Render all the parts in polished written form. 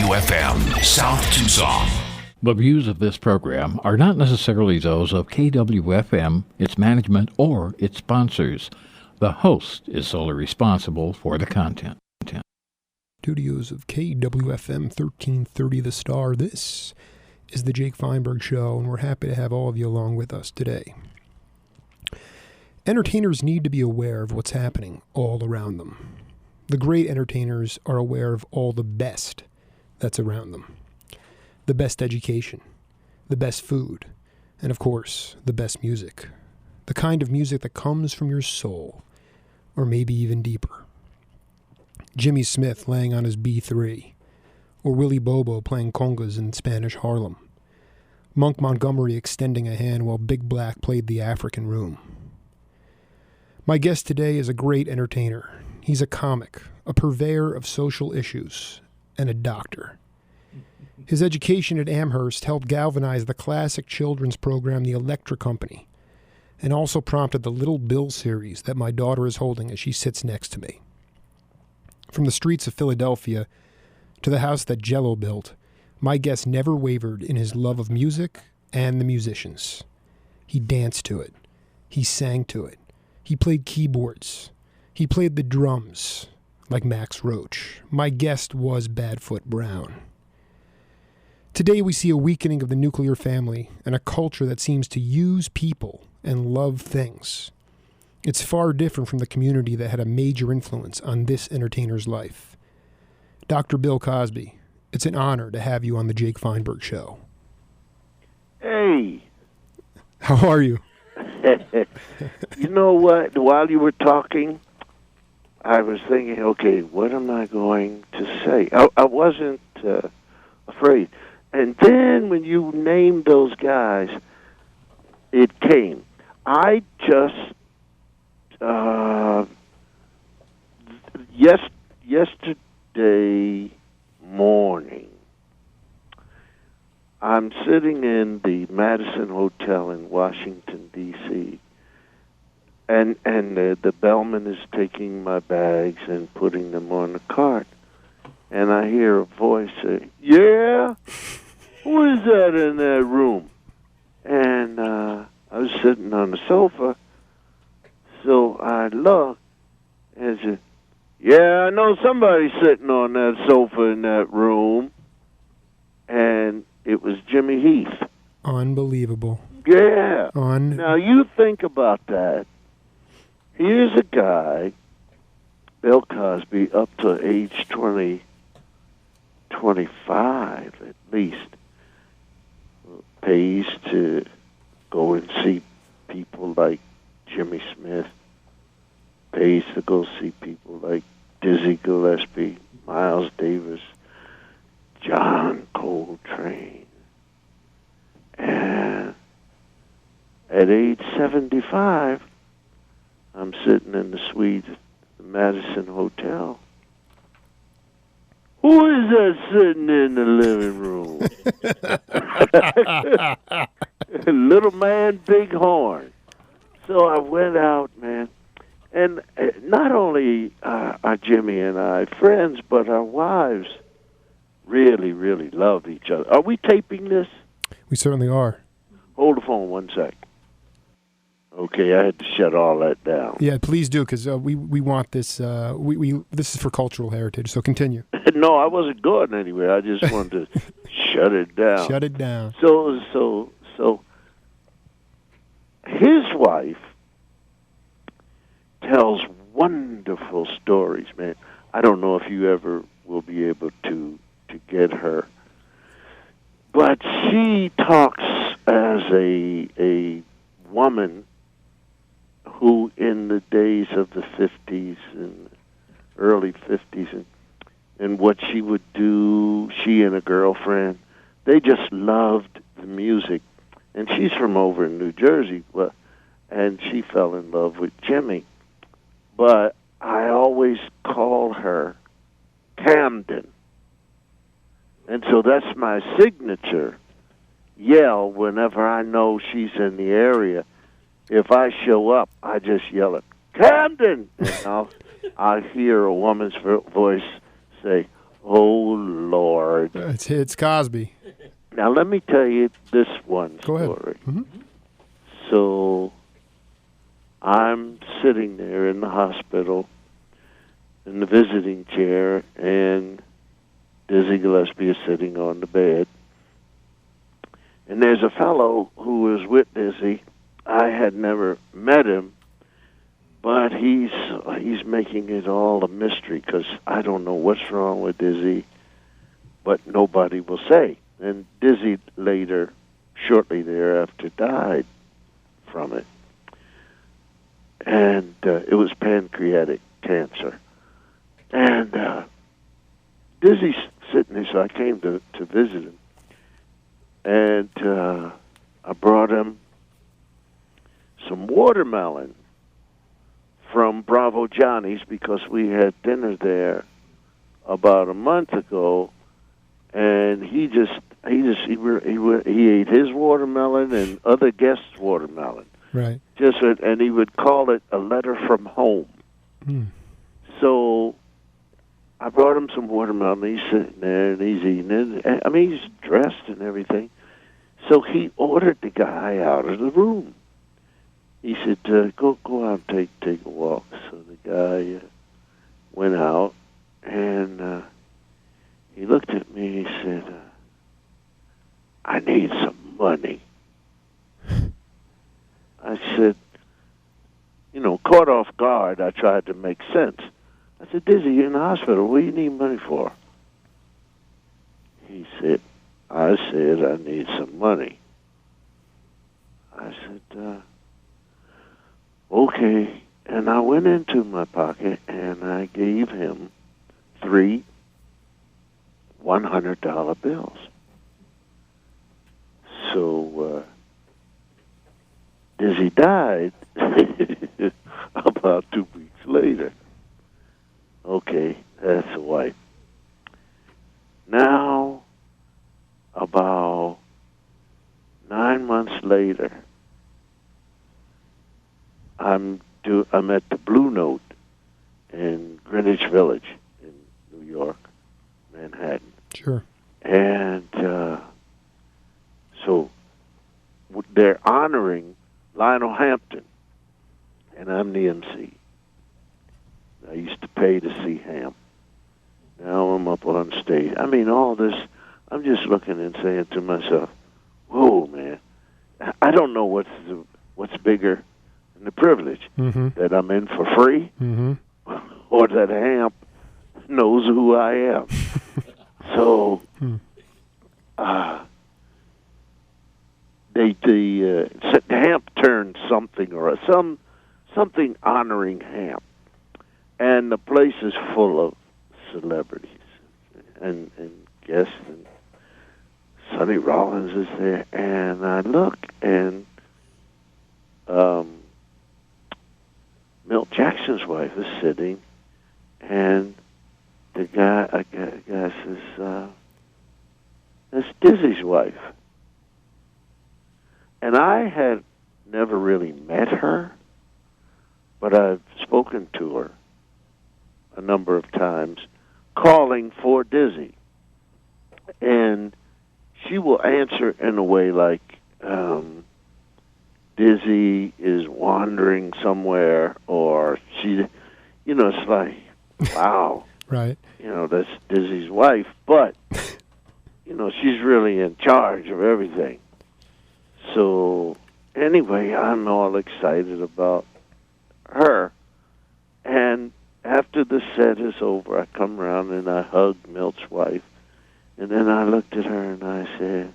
KWFM, South Tucson. The views of this program are not necessarily those of KWFM, its management, or its sponsors. The host is solely responsible for the content. Studios of KWFM 1330 The Star. This is the Jake Feinberg Show, and we're happy to have all of you along with us today. Entertainers need to be aware of what's happening all around them. The great entertainers are aware of all the best that's around them. The best education, the best food, and of course, the best music. The kind of music that comes from your soul, or maybe even deeper. Jimmy Smith laying on his B3, or Willie Bobo playing congas in Spanish Harlem. Monk Montgomery extending a hand while Big Black played the African Room. My guest today is a great entertainer. He's a comic, a purveyor of social issues, and a doctor. His education at Amherst helped galvanize the classic children's program, The Electric Company, and also prompted the Little Bill series that my daughter is holding as she sits next to me. From the streets of Philadelphia to the house that Jell-O built, my guest never wavered in his love of music and the musicians. He danced to it. He sang to it. He played keyboards. He played the drums, like Max Roach. My guest was Badfoot Brown. Today we see a weakening of the nuclear family and a culture that seems to use people and love things. It's far different from the community that had a major influence on this entertainer's life. Dr. Bill Cosby, it's an honor to have you on the Jake Feinberg Show. Hey. How are you? You know what? While you were talking, I was thinking, okay, what am I going to say? I wasn't afraid. And then when you named those guys, it came. I just... yesterday morning, I'm sitting in the Madison Hotel in Washington, D.C., and the bellman is taking my bags and putting them on the cart. And I hear a voice say, "Yeah? Who is that in that room?" And I was sitting on the sofa, so I looked and said, "Yeah, I know somebody's sitting on that sofa in that room." And it was Jimmy Heath. Unbelievable. Yeah. Now you think about that. Here's a guy, Bill Cosby, up to age 25 at least, pays to go and see people like Jimmy Smith, pays to go see people like Dizzy Gillespie, Miles Davis, John Coltrane. And at age 75, I'm sitting in the suite at the Madison Hotel. Who is that sitting in the living room? Little man, big horn. So I went out, man. And not only are Jimmy and I friends, but our wives really, really love each other. Are we taping this? We certainly are. Hold the phone 1 sec. Okay, I had to shut all that down. Yeah, please do, because we want this. This is for cultural heritage. So continue. No, I wasn't going anywhere. I just wanted to shut it down. Shut it down. So his wife tells wonderful stories, man. I don't know if you ever will be able to get her, but she talks as a woman who in the days of the 50s and early 50s and what she would do, she and a girlfriend, they just loved the music. And she's from over in New Jersey, and she fell in love with Jimmy. But I always call her Camden. And so that's my signature yell whenever I know she's in the area. If I show up, I just yell it, "Camden!" And I hear a woman's voice say, Oh, Lord. It's Cosby. Now, let me tell you this one Go ahead. story. Mhm. So, I'm sitting there in the hospital in the visiting chair, and Dizzy Gillespie is sitting on the bed. And there's a fellow who was with Dizzy. I had never met him, but he's making it all a mystery because I don't know what's wrong with Dizzy, but nobody will say. And Dizzy later, shortly thereafter, died from it. And it was pancreatic cancer. And Dizzy's sitting there, so I came to visit him. And I brought him some watermelon from Bravo Johnny's because we had dinner there about a month ago, and he ate his watermelon and other guests' watermelon. Right. And he would call it a letter from home. Hmm. So I brought him some watermelon. He's sitting there and he's eating it. I mean, he's dressed and everything. So he ordered the guy out of the room. He said, "Go out and take a walk." So the guy went out, and he looked at me. And he said, "I need some money." I said, caught off guard, I tried to make sense. I said, "Dizzy, you're in the hospital. What do you need money for?" I said, "I need some money." I said, "Okay." And I went into my pocket and I gave him 3 $100 bills. So Dizzy died about 2 weeks later. Okay, that's a wipe. Now, about 9 months later, I'm at the Blue Note in Greenwich Village in New York, Manhattan. Sure. And so they're honoring Lionel Hampton, and I'm the MC. I used to pay to see Ham. Now I'm up on stage. I mean, all this, I'm just looking and saying to myself, whoa, man, I don't know what's bigger than the privilege, that I'm in for free, or that Ham knows who I am. So, Hamp turned something something honoring Hamp, and the place is full of celebrities and guests, and Sonny Rollins is there, and I look and Milt Jackson's wife is sitting, and the guy says, "That's Dizzy's wife." And I had never really met her, but I've spoken to her a number of times, calling for Dizzy. And she will answer in a way like, Dizzy is wandering somewhere, or she, it's like, wow. Right. That's Dizzy's wife, but, she's really in charge of everything. So, anyway, I'm all excited about her. And after the set is over, I come around and I hug Milt's wife. And then I looked at her and I said,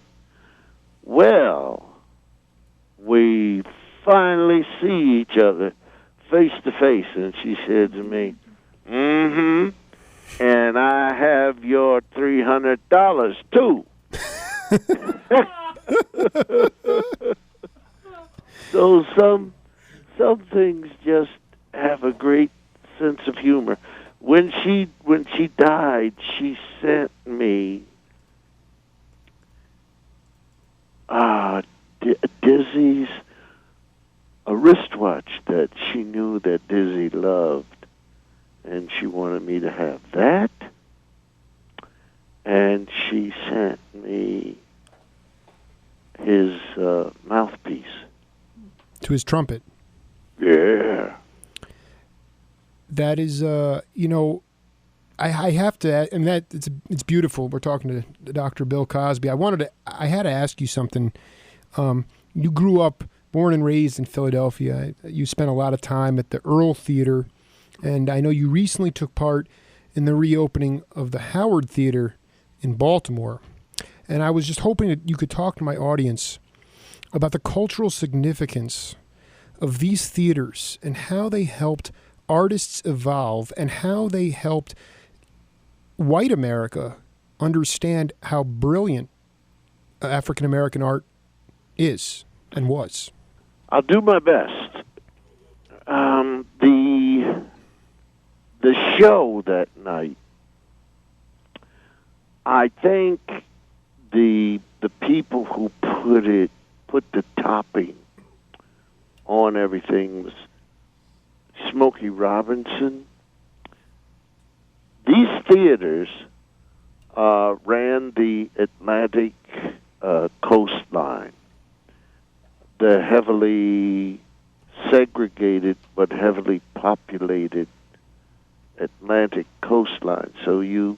"Well, we finally see each other face to face." And she said to me, "And I have your $300 too." So some things just have a great sense of humor. When she died, she sent me Dizzy's a wristwatch that she knew that Dizzy loved, and she wanted me to have that. to his trumpet. Yeah. That is, I have to, and that it's beautiful. We're talking to Dr. Bill Cosby. I had to ask you something. You grew up, born and raised in Philadelphia. You spent a lot of time at the Earl Theater, and I know you recently took part in the reopening of the Howard Theater in Baltimore. And I was just hoping that you could talk to my audience about the cultural significance of these theaters and how they helped artists evolve and how they helped white America understand how brilliant African American art is and was. I'll do my best. The show that night, I think the people who put the topping on everything was Smokey Robinson. These theaters ran the Atlantic coastline, the heavily segregated but heavily populated Atlantic coastline. So you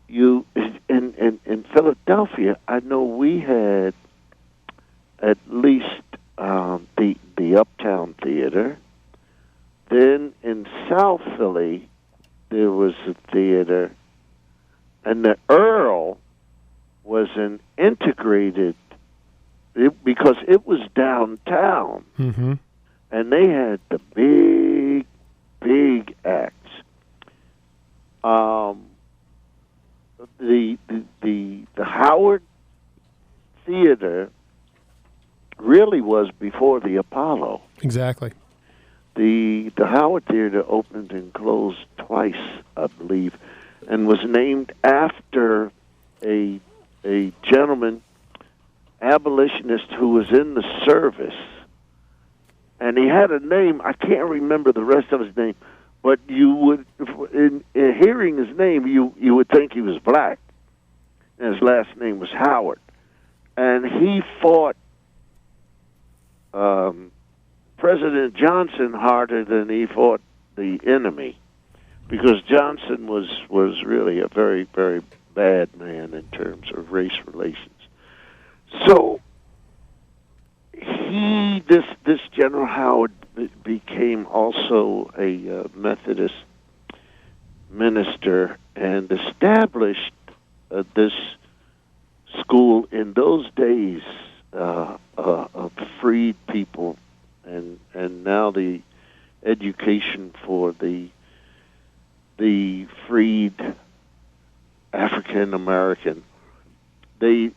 in Philadelphia, I know we had at least the Uptown Theater. Then in South Philly, there was a theater, and the Earl was an integrated, because it was downtown, Mm-hmm. and they had the big acts. The Howard Theater really was before the Apollo. Exactly. The Howard Theater opened and closed twice, I believe, and was named after a gentleman, abolitionist, who was in the service. And he had a name, I can't remember the rest of his name, but you would, in hearing his name, you would think he was black. And his last name was Howard. And he fought President Johnson harder than he fought the enemy, because Johnson was really a very, very bad man in terms of race relations. So this General Howard became also a Methodist minister and established this school in those days of freed people, and now the education for the freed African American. They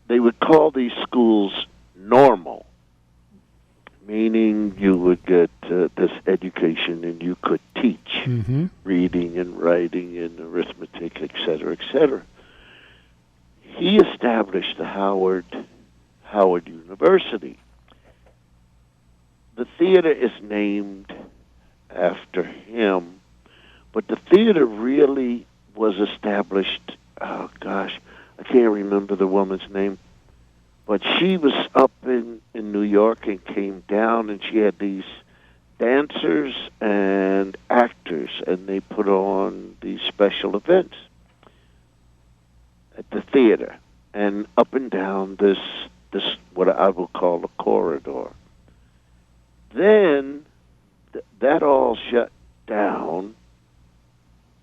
would call these schools normal, meaning you would get this education and you could teach Mm-hmm. reading and writing and arithmetic, et cetera, et cetera. He established the Howard University. The theater is named after him, but the theater really was established, oh gosh, I can't remember the woman's name, but she was up in New York and came down, and she had these dancers and actors, and they put on these special events at the theater and up and down this what I will call a corridor. Then that all shut down,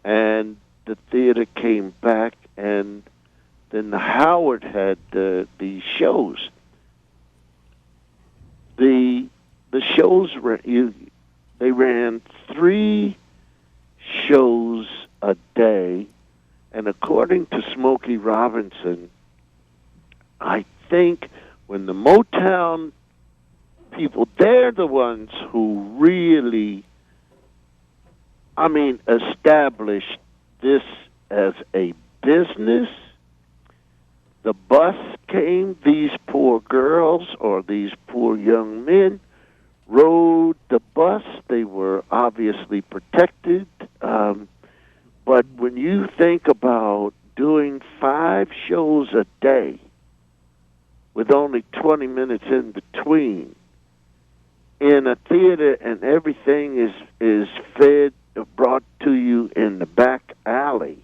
and the theater came back, and then the Howard had these shows. The shows they ran 3 shows a day, and according to Smokey Robinson, I think when the Motown people, they're the ones who really, established this as a business. The bus came, these poor girls or these poor young men rode the bus. They were obviously protected. But when you think about doing 5 shows a day with only 20 minutes in between, in a theater and everything is fed, brought to you in the back alley.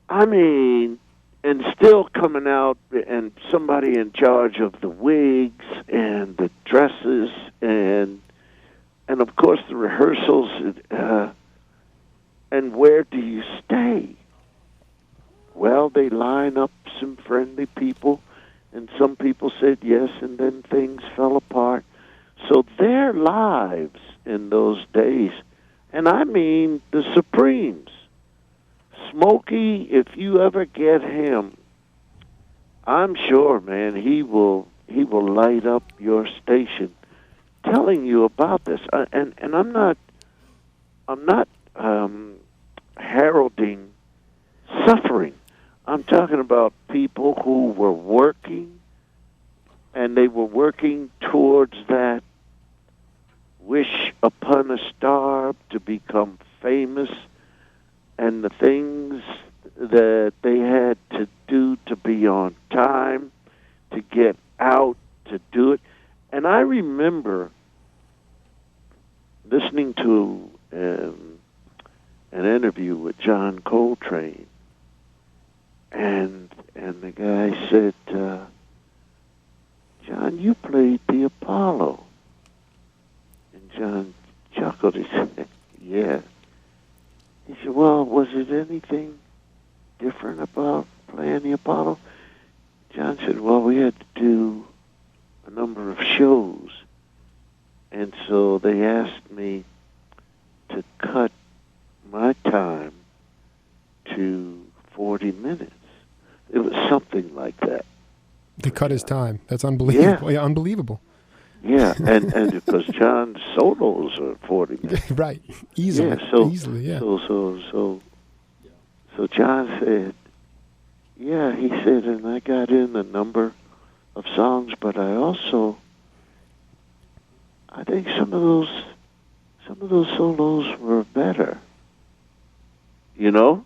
I mean, and still coming out, and somebody in charge of the wigs and the dresses and of course the rehearsals. And where do you stay? Well, they line up some friendly people, and some people said yes, and then things fell apart. So their lives in those days, and I mean the Supremes. Smokey, if you ever get him, I'm sure, man, he will light up your station, telling you about this. And I'm not heralding suffering. I'm talking about people who were working, and they were working towards that wish upon a star to become famous, and the things that they had to do to be on time, to get out, to do it. And I remember listening to an interview with John Coltrane, and the guy said, John, you played the Apollo. And John chuckled. He said, yeah. He said, well, was it anything different about playing the Apollo? John said, well, we had to do a number of shows, and so they asked me to cut my time to 40 minutes. It was something like that. They cut his time. That's unbelievable. Yeah, unbelievable. Yeah, and because John's solos are 40 minutes. Right, easily. Yeah, easily, yeah. So John said, yeah, he said, and I got in a number of songs, but I think some of those solos were better. You know?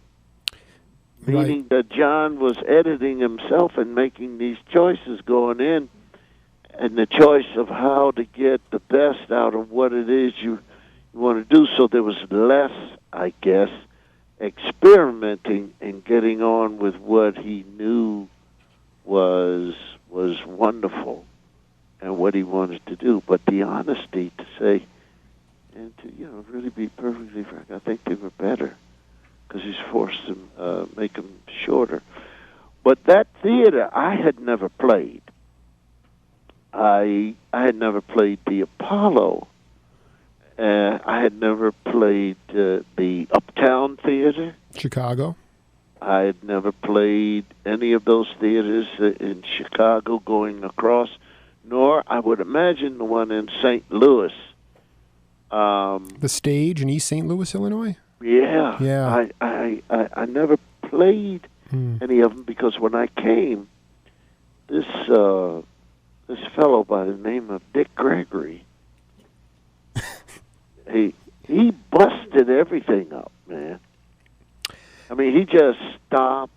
Right. Meaning that John was editing himself and making these choices going in, and the choice of how to get the best out of what it is you want to do. So there was less, I guess, experimenting and getting on with what he knew was wonderful and what he wanted to do. But the honesty to say, and to really be perfectly frank, I think they were better because he's forced to make them shorter. But that theater, I had never played. I had never played the Apollo. I had never played the Uptown Theater. Chicago. I had never played any of those theaters in Chicago going across, nor I would imagine the one in St. Louis. The Stage in East St. Louis, Illinois? Yeah. Yeah. I never played any of them because when I came, this fellow by the name of Dick Gregory, he busted everything up, man. I mean, he just stopped,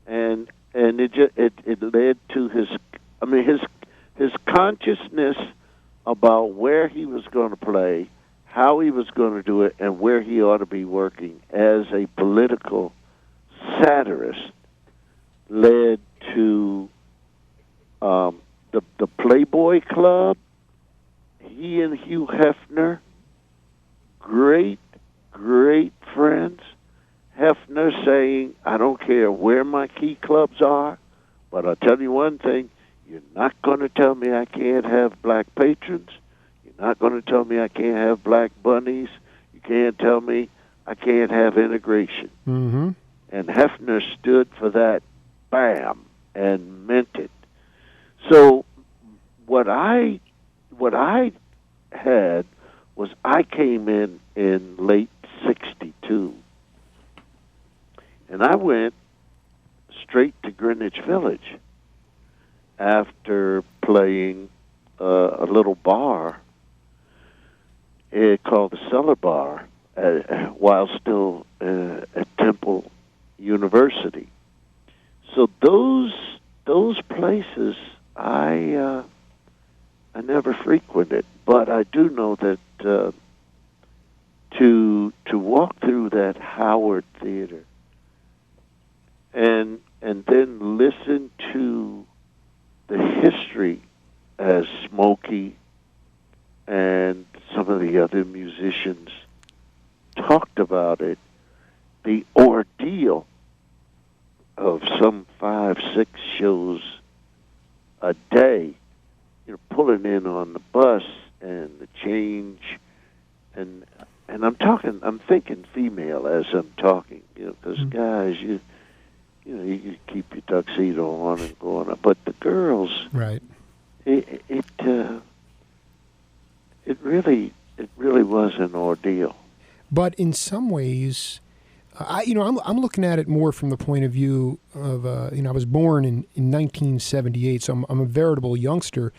and it led to his consciousness about where he was going to play, how he was going to do it, and where he ought to be working as a political satirist led to the Playboy Club. He and Hugh Hefner, great friends. Hefner saying, I don't care where my key clubs are, but I'll tell you one thing, you're not going to tell me I can't have black patrons. You're not going to tell me I can't have black bunnies. You can't tell me I can't have integration. Mm-hmm. And Hefner stood for that, bam, and meant it. So what I had was I came in late 62, and I went straight to Greenwich Village after playing a little bar called the Cellar Bar while still at Temple University. So those places I I never frequented, but I do know that to walk through that Howard Theater and then listen to the history as Smokey and some of the other musicians talked about it, the ordeal of some 5-6 shows a day, pulling in on the bus and the change, and I'm thinking female as I'm talking, because guys, you keep your tuxedo on and going on, but the girls, Right. It really was an ordeal. But in some ways, I'm looking at it more from the point of view of, I was born in 1978, so I'm a veritable youngster,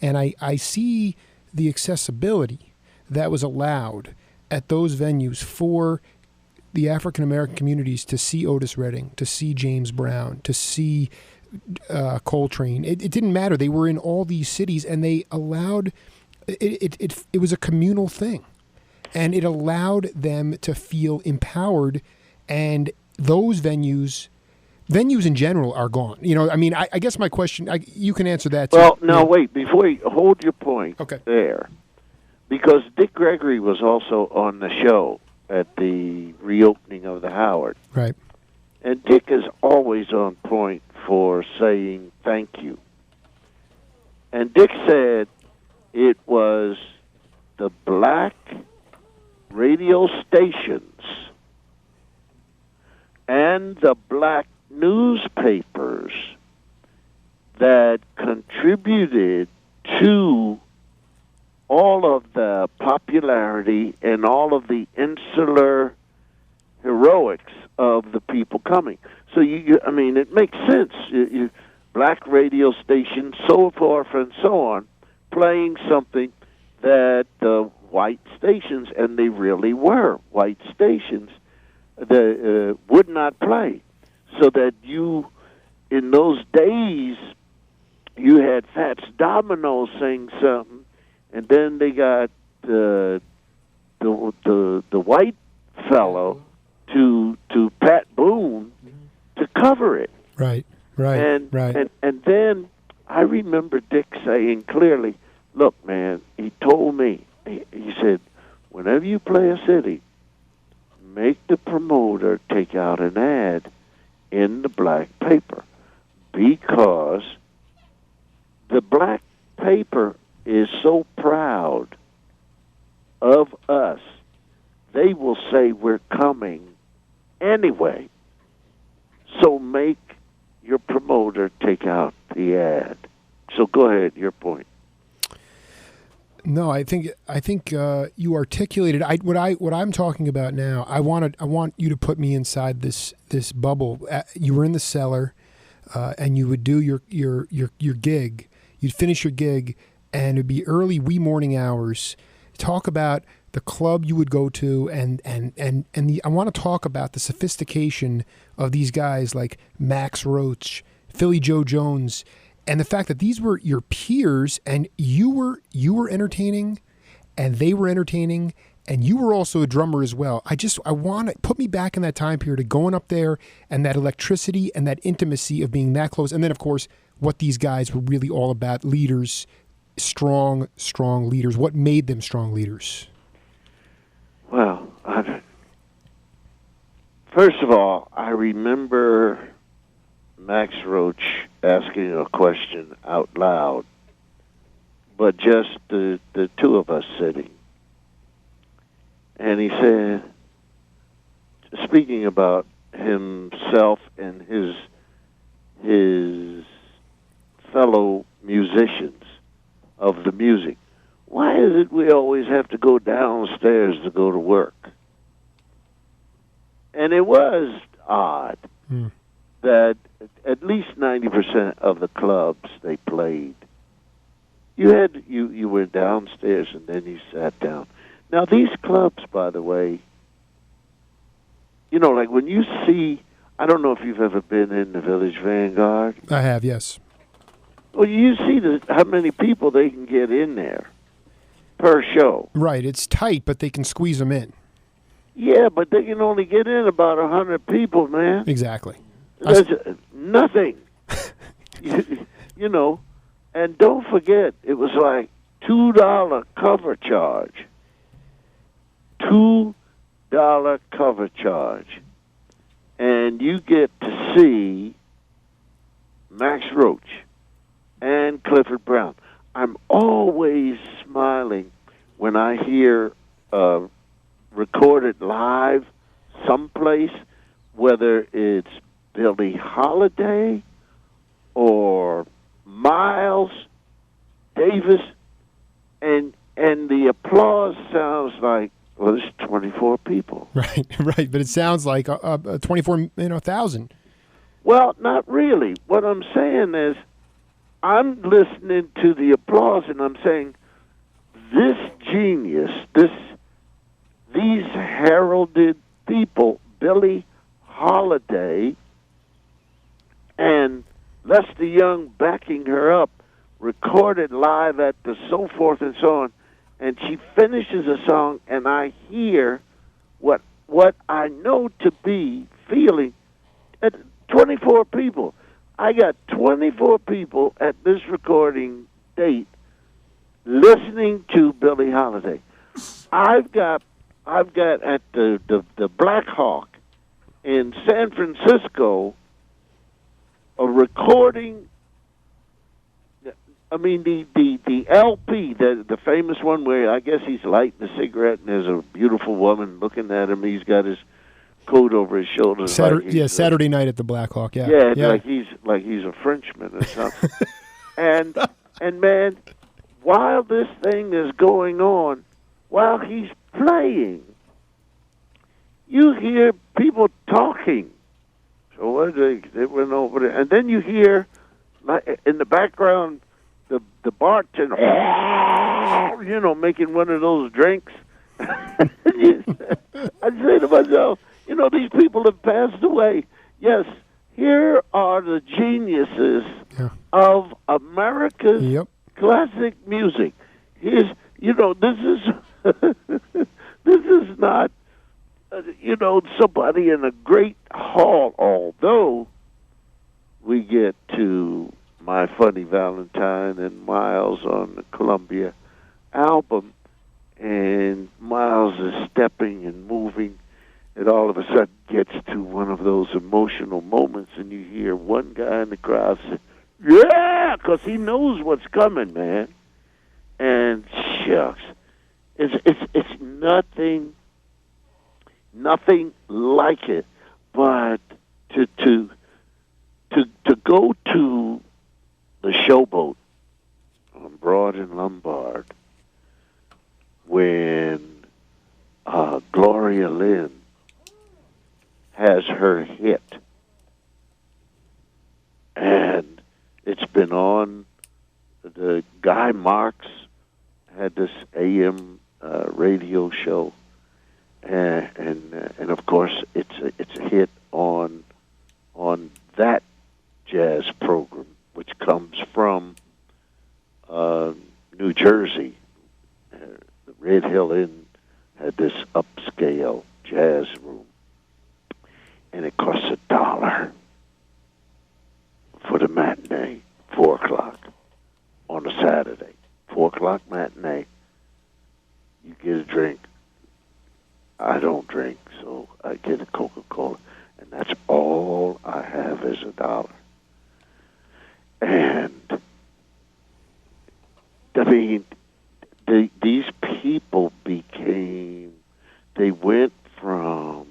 and I see the accessibility that was allowed at those venues for the African American communities to see Otis Redding, to see James Brown, to see Coltrane. It didn't matter. They were in all these cities, and they allowed it was a communal thing, and it allowed them to feel empowered. And those venues in general are gone. I guess my question, you can answer that too. Well, now wait, before you hold your point there, because Dick Gregory was also on the show at the reopening of the Howard. Right. And Dick is always on point for saying thank you. And Dick said it was the black radio stations and the black newspapers that contributed to all of the popularity and all of the insular heroics of the people coming. So it makes sense. Black radio stations, so forth and so on, playing something that the white stations, and they really were white stations, that would not play. So that in those days, you had Fats Domino sing something, and then they got the white fellow to Pat Boone to cover it. Right. And then I remember Dick saying clearly, look, man, he told me, he said, whenever you play a city, make the promoter take out an ad in the black paper, because the black paper is so proud of us, they will say we're coming anyway. So make your promoter take out the ad. So go ahead, your point. No, I think you articulated what I'm talking about now. I want you to put me inside this bubble. You were in the cellar, and you would do your gig. You'd finish your gig, and it'd be early wee morning hours. Talk about the club you would go to, and I want to talk about the sophistication of these guys like Max Roach, Philly Joe Jones, and the fact that these were your peers, and you were entertaining, and they were entertaining, and you were also a drummer as well. I want to put me back in that time period of going up there and that electricity and that intimacy of being that close, and then of course what these guys were really all about: leaders, strong leaders. What made them strong leaders? Well, first of all, I remember Max Roach asking a question out loud, but just the two of us sitting. And he said, speaking about himself and his fellow musicians of the music, why is it we always have to go downstairs to go to work? And it was odd that at least 90% of the clubs they played, you were downstairs and then you sat down. Now these clubs, by the way, like when you see, I don't know if you've ever been in the Village Vanguard. I have, yes. Well, you see how many people they can get in there per show. Right. It's tight, but they can squeeze them in. Yeah, but they can only get in about 100 people, man. Exactly. That's nothing. you know, and don't forget, it was like $2 cover charge. $2 cover charge. And you get to see Max Roach and Clifford Brown. I'm always smiling when I hear recorded live someplace, whether it's Billie Holiday or Miles Davis, and the applause sounds like, well, it's 24 people. Right, right. But it sounds like 24,000. Well, not really. What I'm saying is, I'm listening to the applause, and I'm saying, this genius, these heralded people, Billie Holiday and Lester Young backing her up, recorded live at the so forth and so on, and she finishes a song, and I hear what I know to be feeling at 24 people. I got 24 people at this recording date listening to Billie Holiday. I've got at the Black Hawk in San Francisco a recording. I mean the LP, the famous one where I guess he's lighting a cigarette and there's a beautiful woman looking at him. He's got his coat over his shoulders. Saturday night at the Black Hawk. Yeah, like he's a Frenchman or something. and man, while this thing is going on, while he's playing, you hear people talking. So what they went over there, and then you hear, like, in the background, the bartender, making one of those drinks. I say to myself, these people have passed away. Yes, here are the geniuses of America's classic music. Here's, this is not, somebody in a great hall, although we get to My Funny Valentine and Miles on the Columbia album, and Miles is stepping and moving, and all of a sudden gets to one of those emotional moments, and you hear one guy in the crowd say, "Yeah," because he knows what's coming, man. And shucks, it's nothing like it. But to go to the Showboat on Broad and Lombard when Gloria Lynn has her hit, and it's been on. The Guy Marks had this AM radio show, and of course it's a hit on that jazz program, which comes from New Jersey. The Red Hill Inn had this upscale jazz room, and it costs $1 for the matinee, 4:00 on a Saturday. 4:00 matinee. You get a drink. I don't drink, so I get a Coca-Cola, and that's all I have is $1. And I mean, these people they went from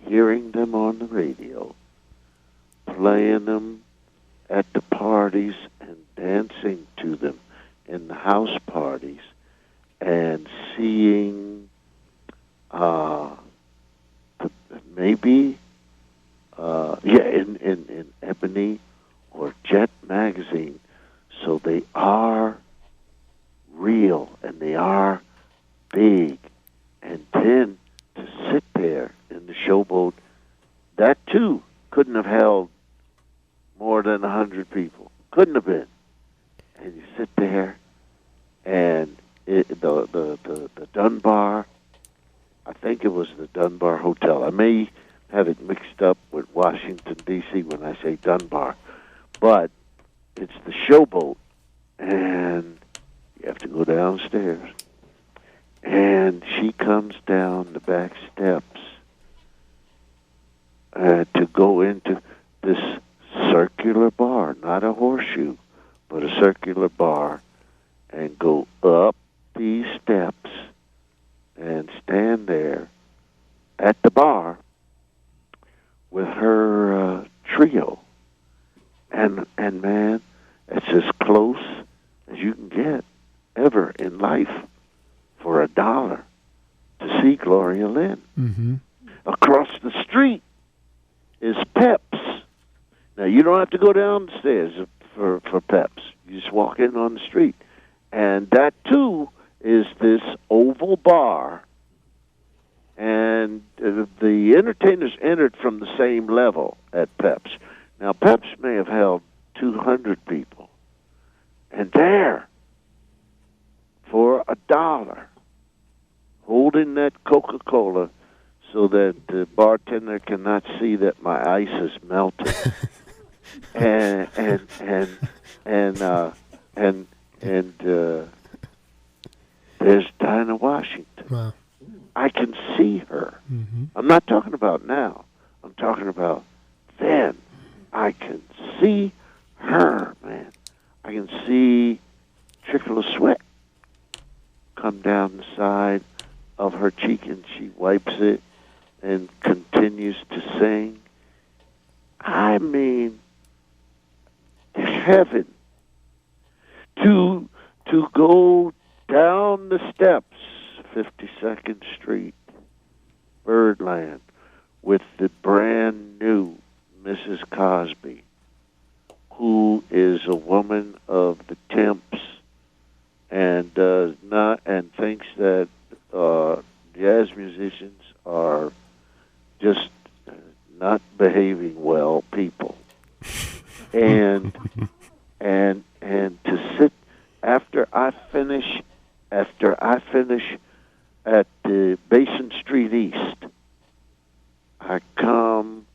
hearing them on the radio, playing them at the parties and dancing to them in the house parties, and seeing in Ebony or Jet magazine. So they are real and they are big. And then to sit there in the Showboat, that too couldn't have held more than 100 people. Couldn't have been. and you sit there, and the Dunbar, I think it was the Dunbar Hotel. I may have it mixed up with Washington, D.C. when I say Dunbar, but it's the Showboat, and you have to go downstairs. And she comes down the back steps to go into this circular bar, not a horseshoe, but a circular bar, and go up these steps and stand there at the bar with her trio. And man, it's as close as you can get ever in life for $1 to see Gloria Lynn. Mm-hmm. Across the street is Peps. Now, you don't have to go downstairs for Peps. You just walk in on the street. And that, too, is this oval bar. And the entertainers entered from the same level at Peps. Now, Peps may have held 200 people. And there, for $1, holding that Coca-Cola so that the bartender cannot see that my ice is melted. and there's Dinah Washington. Wow. I can see her. Mm-hmm. I'm not talking about now. I'm talking about then. I can see her, man. I can see trickle of sweat come down the side of her cheek, and she wipes it and continues to sing. I mean, heaven. To go down the steps, 52nd Street, Birdland, with the brand new Mrs. Cosby, who is a woman of the temps and does not, and thinks that jazz musicians are just not behaving well people, and to sit after I finish at the Basin Street East. I come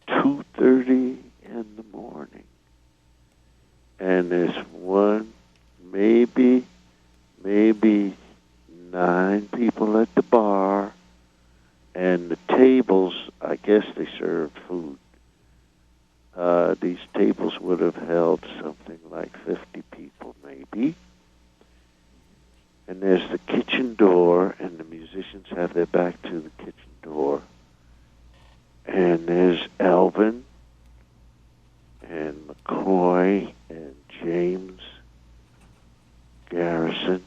2:30 in the morning, and there's one, maybe 9 people at the bar, and the tables, I guess they served food. These tables would have held something like 50 people, maybe. And there's the kitchen door, and the musicians have their back to the kitchen door. And there's Elvin and McCoy and James Garrison.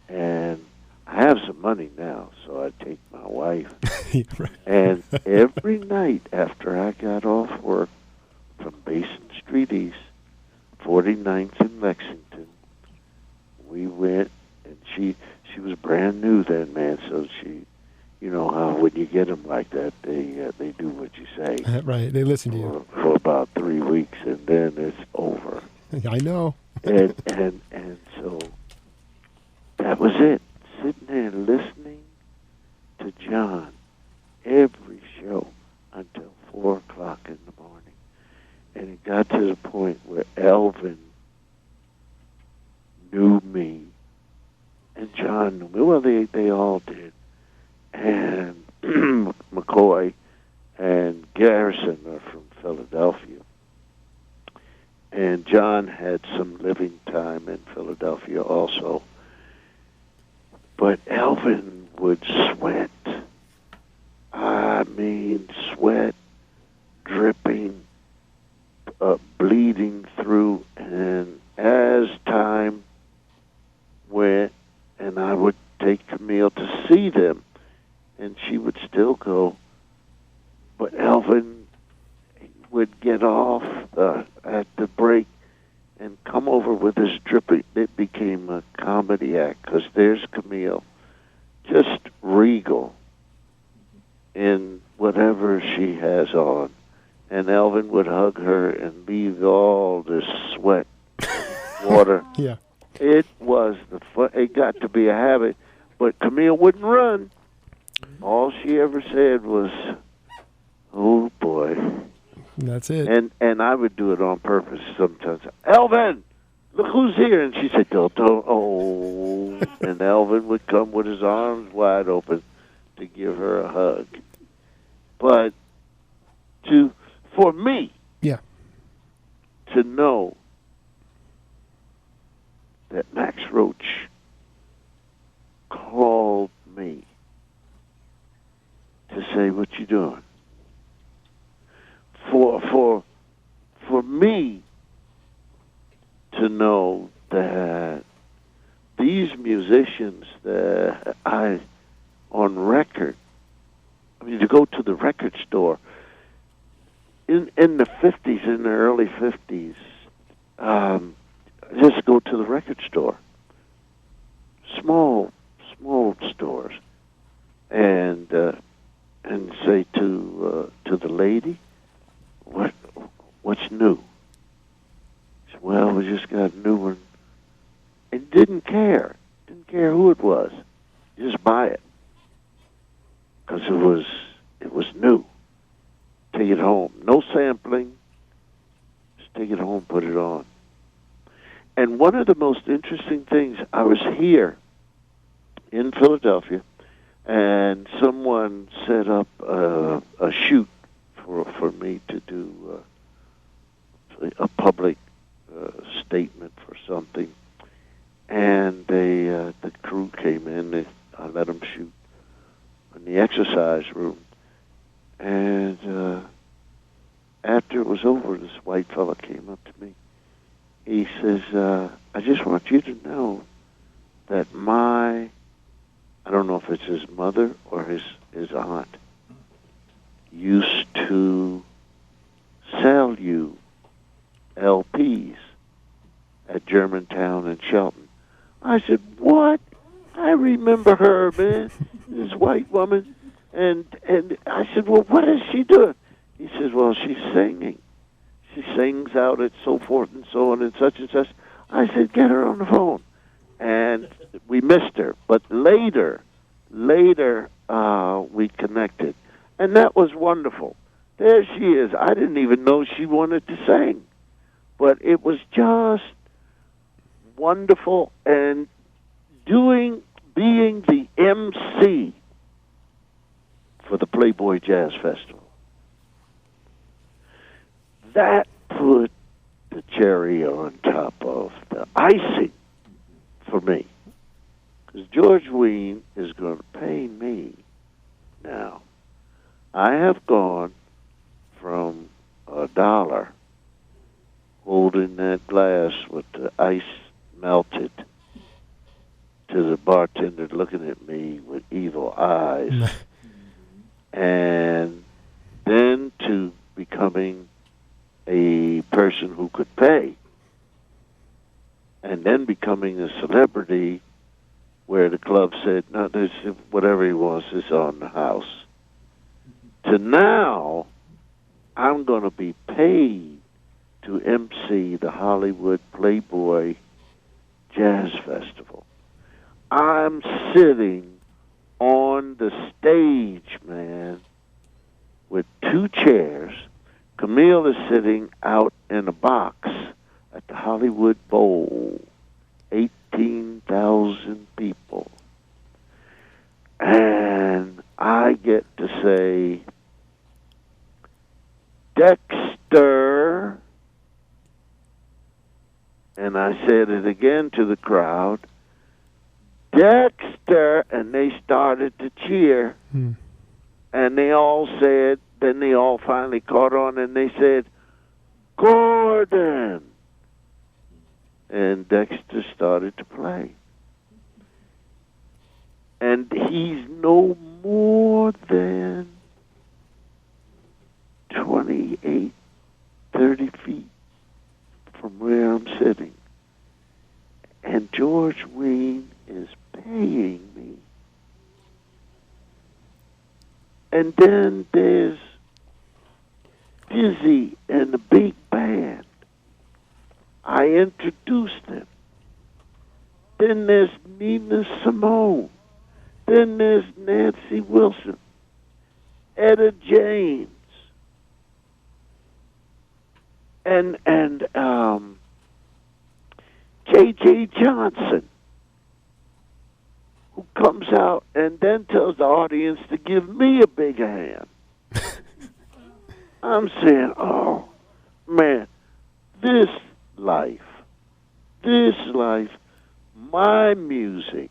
And I have some money now, so I take my wife. Yeah, right. And every night after I got off work from Basin Street East, 49th in Lexington, we went, and she was brand new then, man, so she, you know how when you get them like that, they do what you say. Right, they listen to you. For about 3 weeks, and then it's over. I know. and so that was it. Sitting there listening to John every show until 4 o'clock in the morning. And it got to the point where Elvin knew me, and John knew me. Well, they all did. And McCoy and Garrison are from Philadelphia. And John had some living time in Philadelphia also. But Elvin would sweat. I mean, sweat dripping, bleeding through. And as time went, and I would take Camille to see them, and she would still go. But Elvin would get off at the break and come over with his dripping. It became a comedy act, because there's Camille, just regal in whatever she has on. And Elvin would hug her and leave all this sweat water. Yeah. It was it got to be a habit, but Camille wouldn't run. All she ever said was, "Oh boy," That's it. and I would do it on purpose sometimes. Elvin, look who's here! And she said, "Don't, oh," and Elvin would come with his arms wide open to give her a hug. But for me, Yeah. to know that Max Roach called me to say, "What you doing?" For me to know that these musicians that I on record, I mean, to go to the record store in the 50s, in the early 50s, just go to the record store, small stores, and say to the lady, what's new? She said, well, we just got a new one, and didn't care who it was, just buy it because it was new. Take it home, no sampling. Just take it home, put it on. And one of the most interesting things, I was here in Philadelphia, and someone set up a shoot for me to do a public statement for something. And the crew came in. I let them shoot in the exercise room. And after it was over, this white fella came up to me. He says, I just want you to know that I don't know if it's his mother or his aunt, used to sell you LPs at Germantown and Shelton. I said, what? I remember her, man, this white woman. And I said, well, what is she doing? He says, well, she's singing. She sings out at so forth and so on and such and such. I said, get her on the phone. And we missed her. But later, we connected. And that was wonderful. There she is. I didn't even know she wanted to sing. But it was just wonderful. And being the MC for the Playboy Jazz Festival, that put the cherry on top of the icing for me. Because George Wein is going to pay me now. I have gone from $1 holding that glass with the ice melted to the bartender looking at me with evil eyes, and then to becoming a person who could pay, and then becoming a celebrity where the club said, no, there's whatever he wants is on the house, to now I'm going to be paid to MC the Hollywood Playboy Jazz Festival. I'm sitting on the stage, man, with 2 chairs. Camille is sitting out in a box at the Hollywood Bowl, 18,000 people. And I get to say, Dexter, and I said it again to the crowd, Dexter, and they started to cheer. And they all said, then they all finally caught on, and they said, Gordon. And Dexter started to play. And he's no more than 28, 30 feet from where I'm sitting. And George Wein is paying me. And then there's Dizzy and the big band. I introduced them. Then there's Nina Simone. Then there's Nancy Wilson, Etta James, and J.J. Johnson, who comes out and then tells the audience to give me a big hand. I'm saying, oh, man, this life, my music,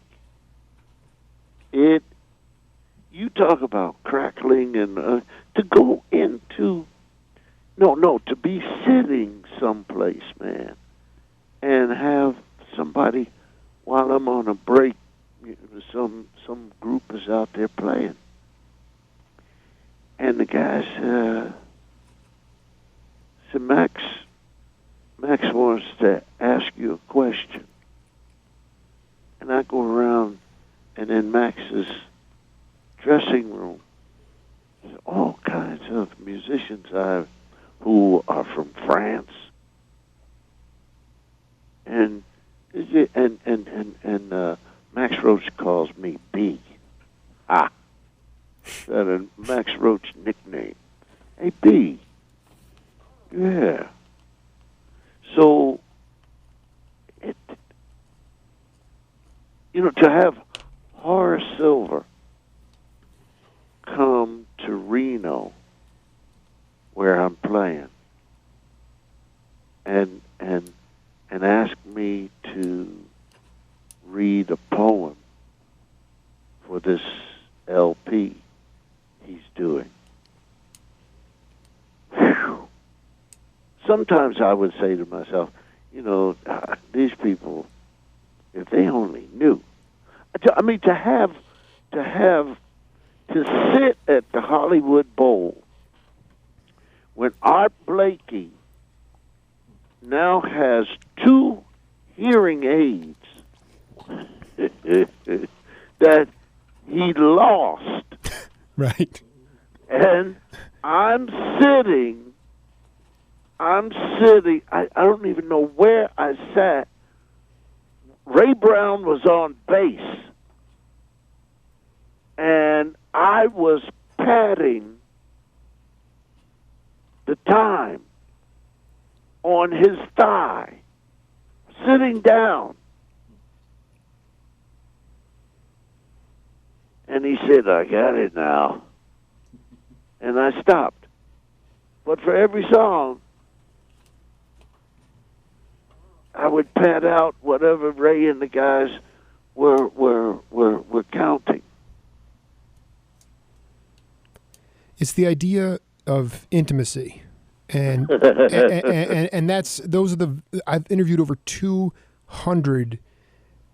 you talk about crackling and to go into, to be sitting someplace, man, and have somebody, while I'm on a break, some group is out there playing. And the guy said, Max wants to ask you a question. And I go around, and in Max's dressing room, there's all kinds of musicians who are from France, and Max Roach calls me B. That's a Max Roach nickname. Hey, B. Yeah. So, to have Horace Silver come to Reno, where I'm playing, and ask me to read a poem for this LP he's doing. Whew. Sometimes I would say to myself, these people, if they only knew. I mean, to sit at the Hollywood Bowl when Art Blakey now has 2 hearing aids that he lost. Right. And I'm sitting, I don't even know where I sat. Ray Brown was on bass, and I was padding the time on his thigh, sitting down. And he said, I got it now. And I stopped. But for every song, I would pad out whatever Ray and the guys were counting. It's the idea of intimacy, and those are I've interviewed over 200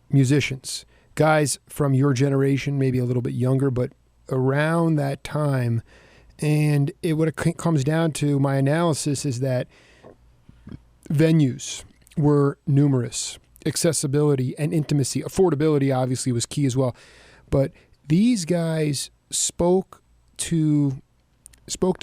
musicians, guys from your generation, maybe a little bit younger, but around that time. And what it comes down to, my analysis is that venues were numerous. Accessibility and intimacy, affordability obviously was key as well. But these guys spoke to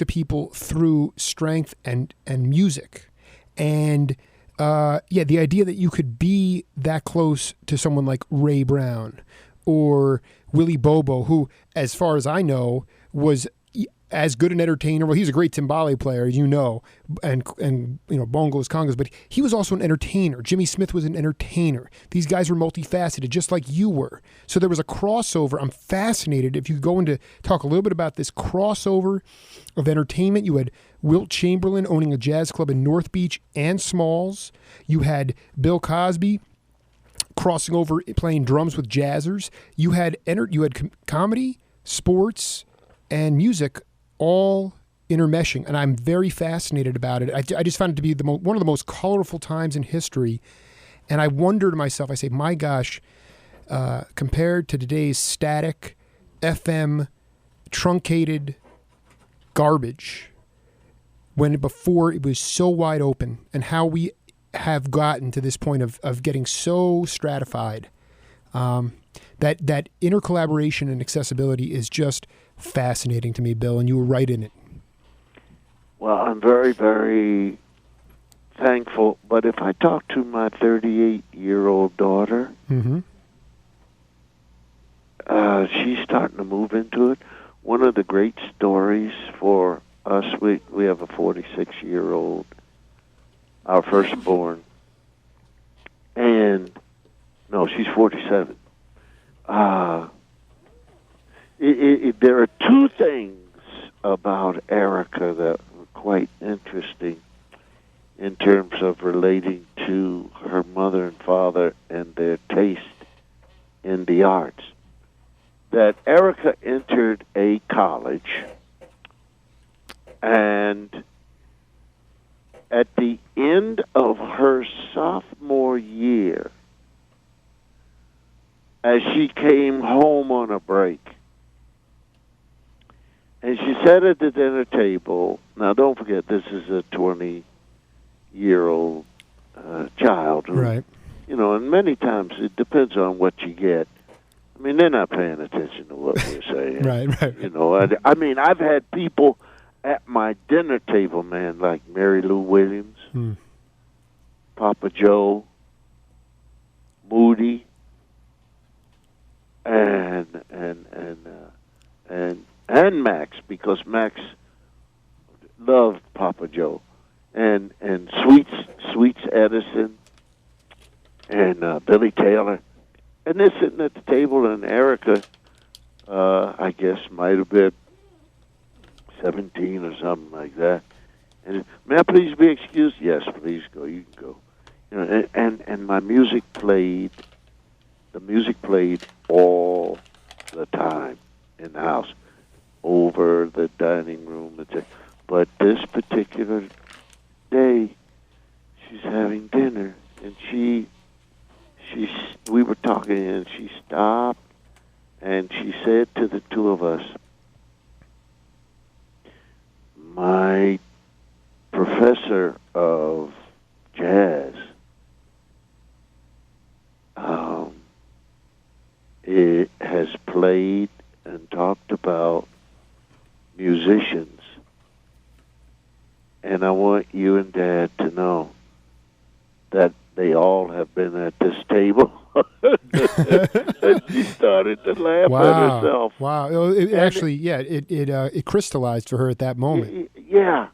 people through strength and music. And the idea that you could be that close to someone like Ray Brown or Willie Bobo, who, as far as I know, was as good an entertainer. Well, he's a great timbale player, and bongos, congos, but he was also an entertainer. Jimmy Smith was an entertainer. These guys were multifaceted, just like you were. So there was a crossover. I'm fascinated. If you go into talk a little bit about this crossover of entertainment, you had Wilt Chamberlain owning a jazz club in North Beach and Smalls. You had Bill Cosby crossing over, playing drums with jazzers. You had comedy, sports, and music all intermeshing, and I'm very fascinated about it. I just found it to be one of the most colorful times in history, and I wonder to myself, I say, my gosh, compared to today's static, FM, truncated garbage, before it was so wide open, and how we have gotten to this point of getting so stratified, that intercollaboration and accessibility is just fascinating to me, Bill, and you were right in it. Well, I'm very, very, thankful. But if I talk to my 38-year-old daughter, Mm-hmm. she's starting to move into it. One of the great stories for us, we have a 46-year-old, our firstborn, and no, she's 47. There are two things about Erica that were quite interesting in terms of relating to her mother and father and their taste in the arts. That Erica entered a college, and at the end of her sophomore year, as she came home on a break, and she sat at the dinner table. Now, don't forget, this is a 20-year-old child. Who, Right. You know, and many times it depends on what you get. I mean, they're not paying attention to what we're saying. Right. You know, I mean, I've had people at my dinner table, man, like Mary Lou Williams, Mm. Papa Joe, Moody, and Max, because Max loved Papa Joe, and Sweets Edison, and Billy Taylor, and they're sitting at the table, and Erica, I guess, might have been 17 or something like that. And may I please be excused? Yes, please go. You can go. You know, and my music played. The music played all the time in the house, over the dining room, etc. But this particular day, she's having dinner, and we were talking, and she stopped, and she said to the two of us, "My professor of jazz it has played and talked about musicians, and I want you and Dad to know that they all have been at this table." And she started to laugh at herself. Wow. It crystallized for her at that moment. Yeah.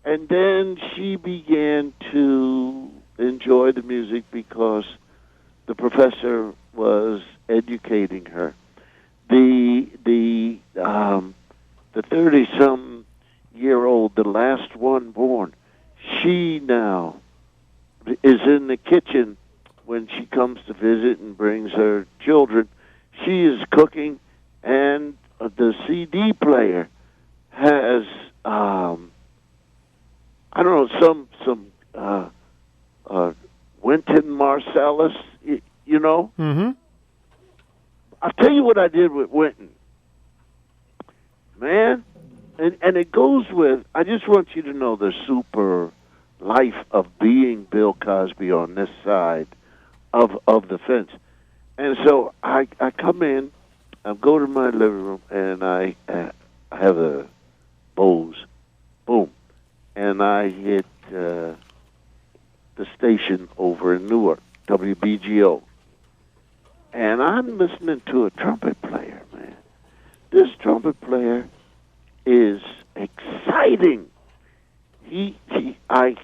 And then she began to enjoy the music because the professor was educating her. The 30-some-year-old, the last one born, she now is in the kitchen when she comes to visit and brings her children. She is cooking, and the CD player has some Wynton Marsalis, you know. Mm-hmm. I'll tell you what I did with Wynton, man, and it goes with. I just want you to know the super life of being Bill Cosby on this side of the fence. And so I come in, I go to my living room, and I have a Bose, boom, and I hit the station over in Newark, WBGO, and I'm listening to a trumpet player, man. This trumpet player is exciting. I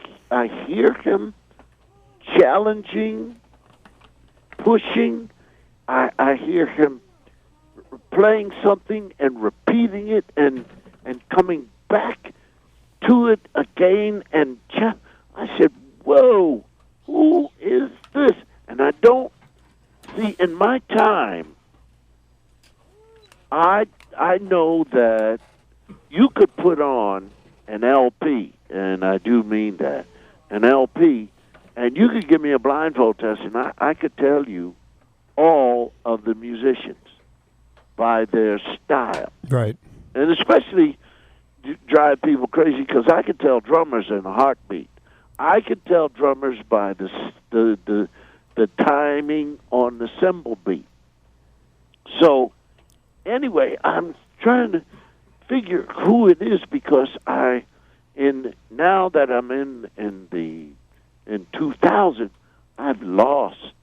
hear him challenging, pushing. I hear him playing something and repeating it and coming back to it again. And I said, "Whoa, who is this?" And I don't see in my time. I know that you could put on an LP, and I do mean that, an LP, and you could give me a blindfold test, and I could tell you all of the musicians by their style. Right. And especially drive people crazy because I could tell drummers in a heartbeat. I could tell drummers by the timing on the cymbal beat. So anyway, I'm trying to figure who it is because now that I'm in 2000, I've lost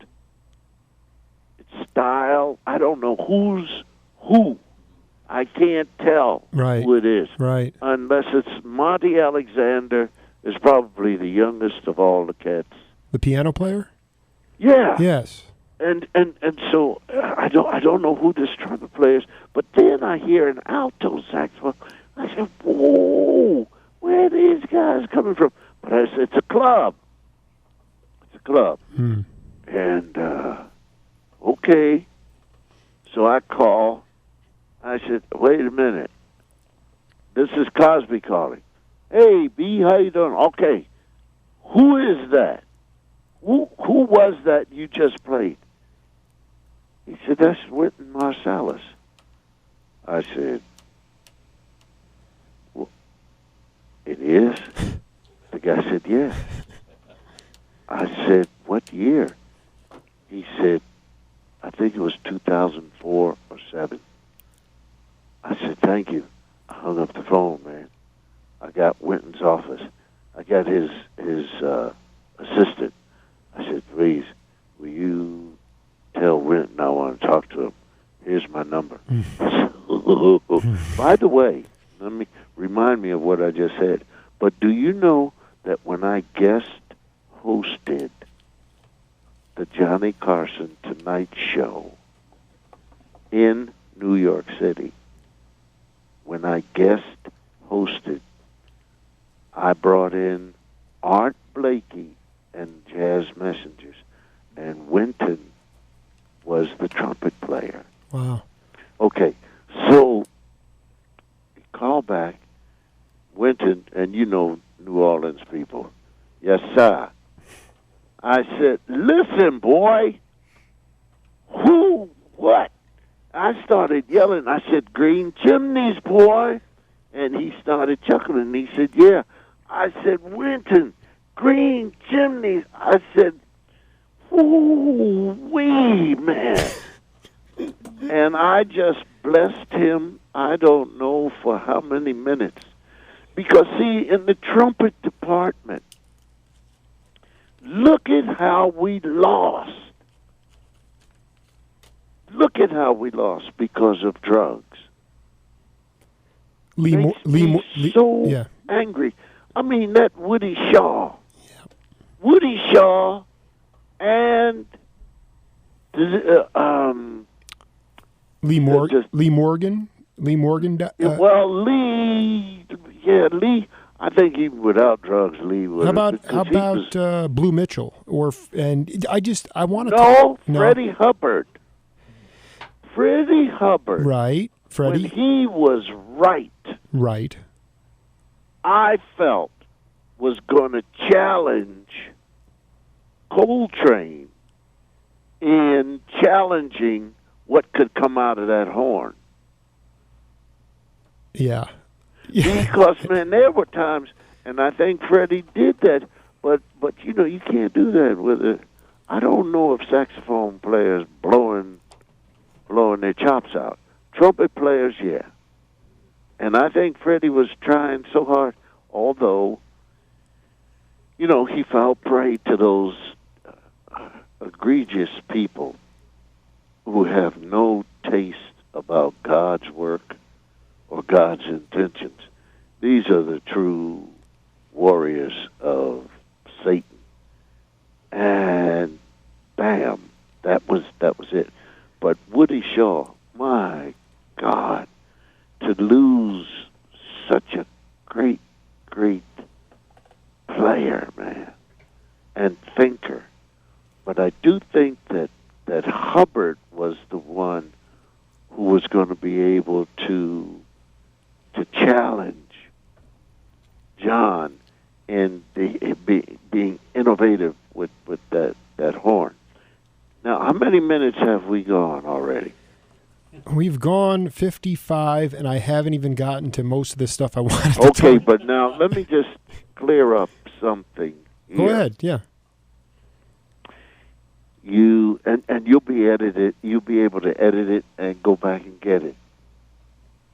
its style. I don't know who's who. I can't tell Right. who it is. Right. Unless it's Monty Alexander is probably the youngest of all the cats. The piano player? Yeah. Yes. And so I don't know who this trumpet player is, but then I hear an alto saxophone. I said, "Whoa, where are these guys coming from?" But I said, "It's a club. It's a club." Hmm. And okay, so I call. I said, "Wait a minute. This is Cosby calling. Hey, B, how you doing? Okay, who is that? Who was that you just played?" He said, "That's Wynton Marsalis." I said, "Well, it is?" The guy said, "Yeah." I said, "What year?" He said, "I think it was 2004 or 7. I said, "Thank you." I hung up the phone, man. I got Wynton's office. I got his assistant. I said, "Please, will you tell Wynton I want to talk to him? Here's my number." By the way, let me remind me of what I just said. But do you know that when I guest hosted the Johnny Carson Tonight Show in New York City, when I guest hosted, I brought in Art Blakey and Jazz Messengers, and Wynton was the trumpet player. Wow. Okay, so call back, Wynton, and you know New Orleans people. "Yes, sir." I said, "Listen, boy, who, what?" I started yelling. I said, "Green Chimneys, boy." And he started chuckling. He said, "Yeah." I said, "Wynton, Green Chimneys." I said, "Ooh-wee, man." And I just blessed him, I don't know for how many minutes. Because, see, in the trumpet department, look at how we lost. Look at how we lost because of drugs. Makes me so yeah. angry. I mean, that Woody Shaw. Woody Shaw and Lee Morgan. Lee Morgan. well, Lee. Yeah, Lee. I think even without drugs, Lee would. How about Blue Mitchell? I want to. No, Freddie Hubbard. Freddie Hubbard. Right, Freddie. When he was right. Right. I felt was going to challenge Coltrane in challenging what could come out of that horn. Yeah. Because, man, there were times, and I think Freddie did that, but you know, you can't do that with it. I don't know if saxophone players blowing their chops out. Trumpet players, yeah. And I think Freddie was trying so hard, although, you know, he fell prey to those egregious people who have no taste about God's work or God's intentions. These are the true warriors of Satan. And bam, that was it. But Woody Shaw, my God, to lose such a great player, man, and thinker. But I do think that Hubbard was the one who was going to be able to challenge John in being innovative with that horn. Now, how many minutes have we gone already? We've gone 55, and I haven't even gotten to most of the stuff I wanted to talk. Okay, but now let me just clear up something here. Go ahead, yeah. You'll be edited. You'll be able to edit it and go back and get it.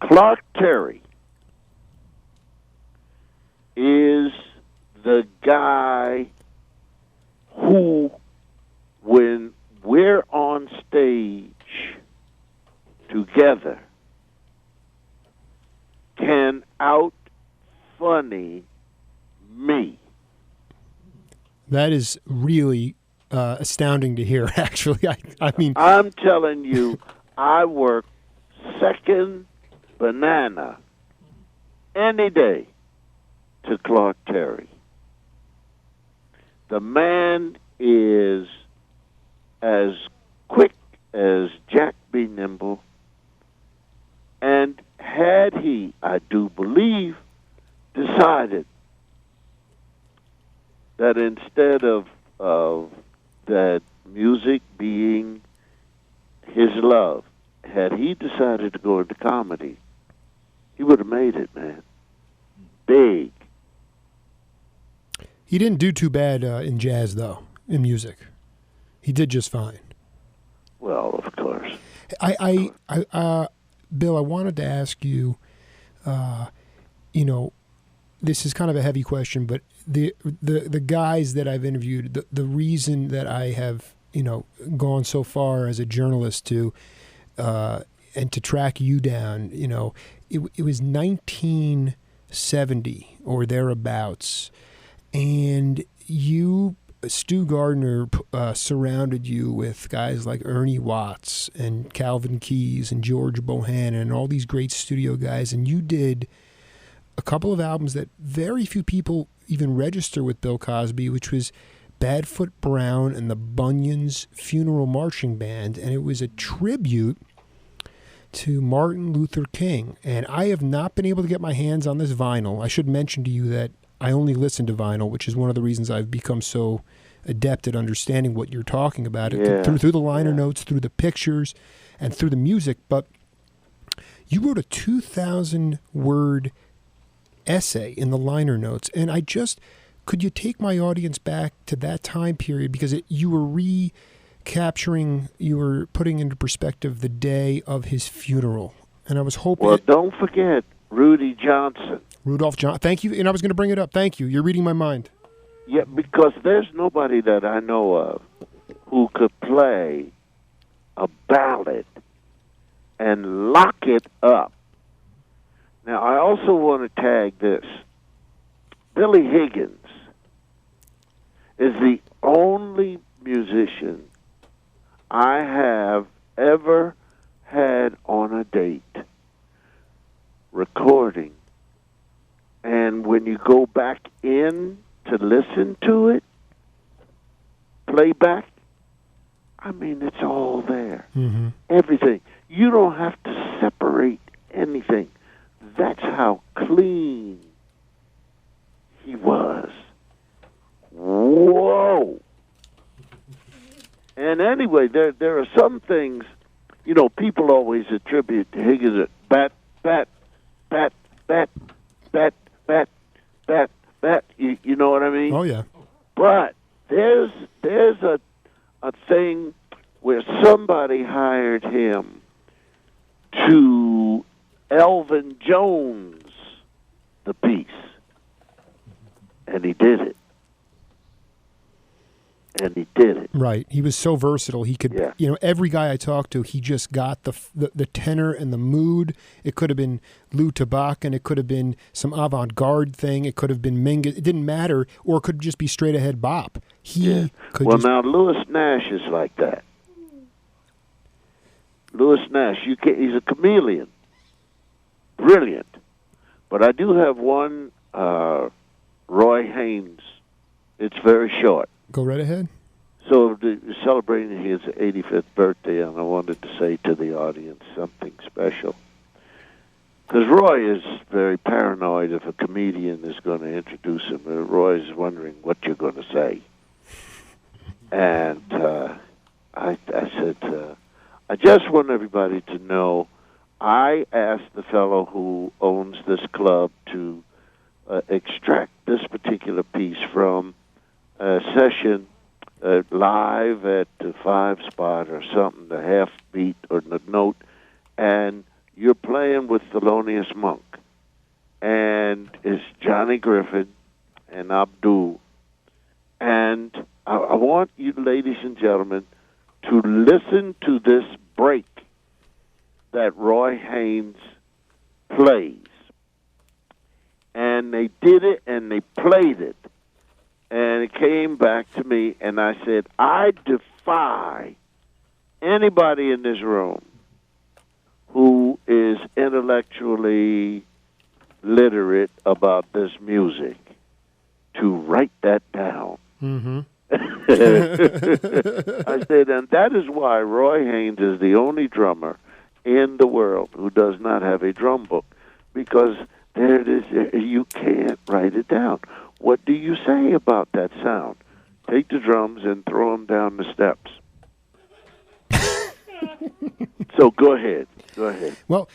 Clark Terry is the guy who, when we're on stage together, can out-funny me. That is really astounding to hear, actually. I mean, I'm telling you, I work second banana any day to Clark Terry. The man is as quick as Jack B. Nimble, and had he, I do believe, decided that instead of that music being his love, had he decided to go into comedy, he would have made it, man. Big. he didn't do too bad in jazz, though, in music. He did just fine. Well, of course. Bill, I wanted to ask you, this is kind of a heavy question, but the guys that I've interviewed, the reason that I have, gone so far as a journalist to, and to track you down, it was 1970 or thereabouts, and Stu Gardner surrounded you with guys like Ernie Watts and Calvin Keyes and George Bohannon and all these great studio guys, and you did a couple of albums that very few people even register with Bill Cosby, which was Badfoot Brown and the Bunions Funeral Marching Band, and it was a tribute to Martin Luther King. And I have not been able to get my hands on this vinyl. I should mention to you that I only listen to vinyl, which is one of the reasons I've become so adept at understanding what you're talking about, through the liner notes, through the pictures, and through the music. But you wrote a 2,000-word essay in the liner notes, and could you take my audience back to that time period, because you were recapturing, you were putting into perspective the day of his funeral, and I was hoping. Well, don't forget Rudy Johnson. Rudolph Johnson. Thank you, and I was going to bring it up. Thank you. You're reading my mind. Yeah, because there's nobody that I know of who could play a ballad and lock it up. Now, I also want to tag this. Billy Higgins is the only musician I have ever had on a date recording. And when you go back in to listen to it, playback, I mean, it's all there. Mm-hmm. Everything. You don't have to separate anything. That's how clean he was. Whoa. And anyway, there are some things, people always attribute to Higgins bat, you know what I mean? Oh, yeah. But there's a thing where somebody hired him to Elvin Jones the piece, and he did it. Right. He was so versatile. He could, every guy I talked to, he just got the tenor and the mood. It could have been Lou Tabacan. It could have been some avant-garde thing. It could have been Mingus. It didn't matter. Or it could just be straight-ahead bop. Now, Louis Nash is like that. Louis Nash, he's a chameleon. Brilliant. But I do have one, Roy Haynes. It's very short. Go right ahead. So celebrating his 85th birthday, and I wanted to say to the audience something special. Because Roy is very paranoid if a comedian is going to introduce him. Roy is wondering what you're going to say. And I said, I just want everybody to know, I asked the fellow who owns this club to extract this particular piece from a session live at the 5 Spot or something, the half beat or the note, and you're playing with Thelonious Monk. And it's Johnny Griffin and Abdul. And I want you, ladies and gentlemen, to listen to this break that Roy Haynes plays. And they did it, and they played it. And it came back to me, and I said, I defy anybody in this room who is intellectually literate about this music to write that down. Mm-hmm. I said, and that is why Roy Haynes is the only drummer in the world who does not have a drum book, because there it is. You can't write it down. What do you say about that sound? Take the drums and throw them down the steps. So go ahead. Well,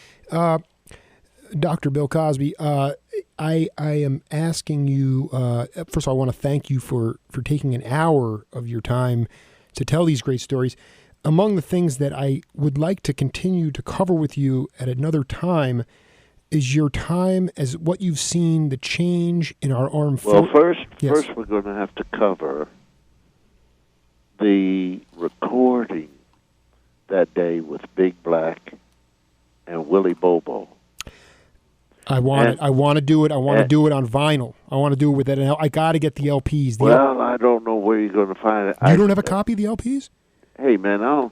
Dr. Bill Cosby, I am asking you, first of all, I want to thank you for taking an hour of your time to tell these great stories. Among the things that I would like to continue to cover with you at another time is your time as what you've seen, the change in our armed forces. Well, first we're going to have to cover the recording that day with Big Black and Willie Bobo. I want to do it. I want to do it on vinyl. I want to do it with it. I got to get the LPs. Well, I don't know where you're going to find it. You don't have a copy of the LPs? Hey, man, I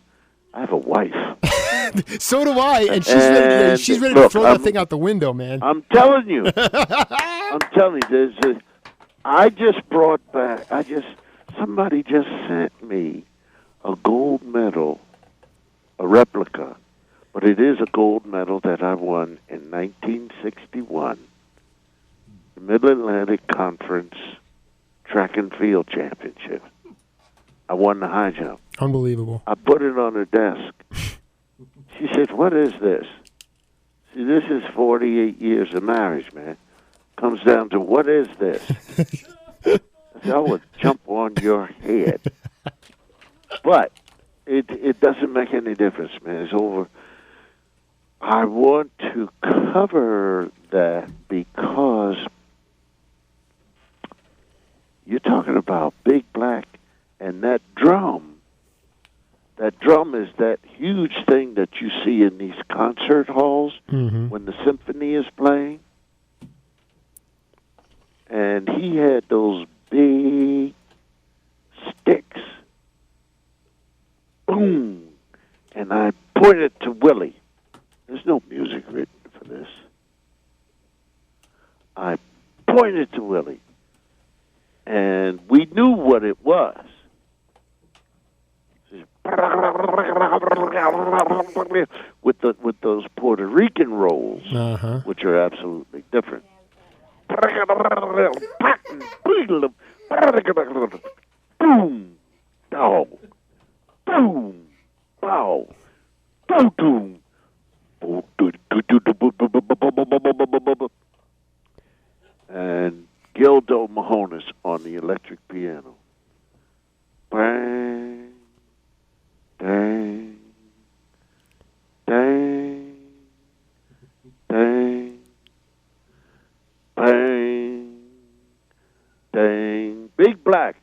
have a wife. So do I, and she's ready to throw that thing out the window, man. I'm telling you. I just brought back. Somebody just sent me a gold medal, a replica. But it is a gold medal that I won in 1961, the Mid-Atlantic Conference Track and Field Championship. I won the high jump. Unbelievable. I put it on her desk. She said, "What is this?" See, this is 48 years of marriage, man. Comes down to, what is this? I said, I would jump on your head. But it doesn't make any difference, man. It's over. I want to cover that because you're talking about Big Black and that drum. That drum is that huge thing that you see in these concert halls when the symphony is playing. And he had those big sticks. Boom. And I pointed to Willie. There's no music written for this. I pointed to Willie, and we knew what it was. With those Puerto Rican rolls, which are absolutely different. Boom, bow, boom, bow, boom, boom. And Gildo Mahonis on the electric piano. Bang, dang, dang, dang, bang, dang. Big Black.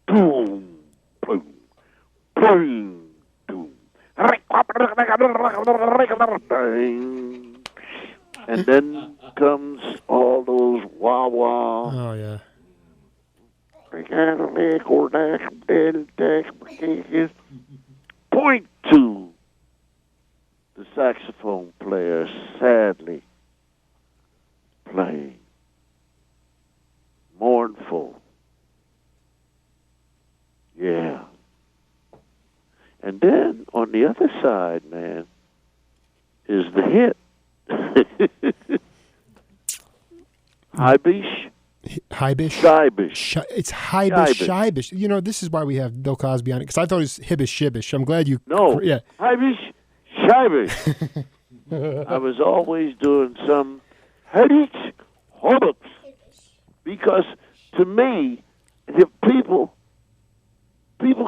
Boom, boom, boom. And then comes all those wah-wah. Oh, yeah. Point to the saxophone player sadly playing mournful. Yeah. And then on the other side, man, is the hit. Hybish? Hybish? Shibish. It's Hybish, Shibish. You know, this is why we have Bill Cosby on it, because I thought it was Hibbish, Shibbish. I'm glad you... No, yeah. Hybish, Shibish. I was always doing some Hybish, Hobbits. Because to me, the people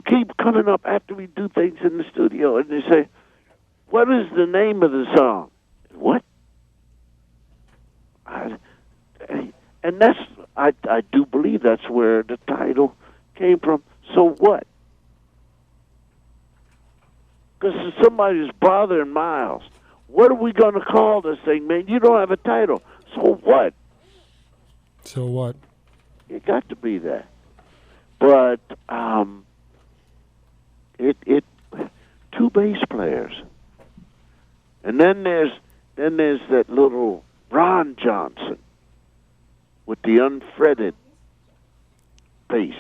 keep coming up after we do things in the studio, and they say, what is the name of the song? What? And that's I do believe that's where the title came from. So what? Because somebody's bothering Miles. What are we going to call this thing, man? You don't have a title. So what? So what? It got to be that. But it two bass players, and then there's that little Ron Johnson with the unfretted bass,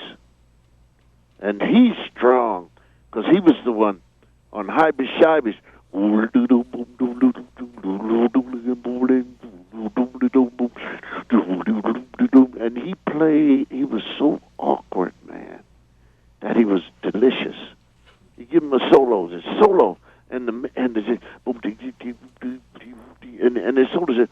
and he's strong because he was the one on Hybrid Shybrid. And he was so awkward, man, that he was delicious. You give him a solo, the solo, and the solo is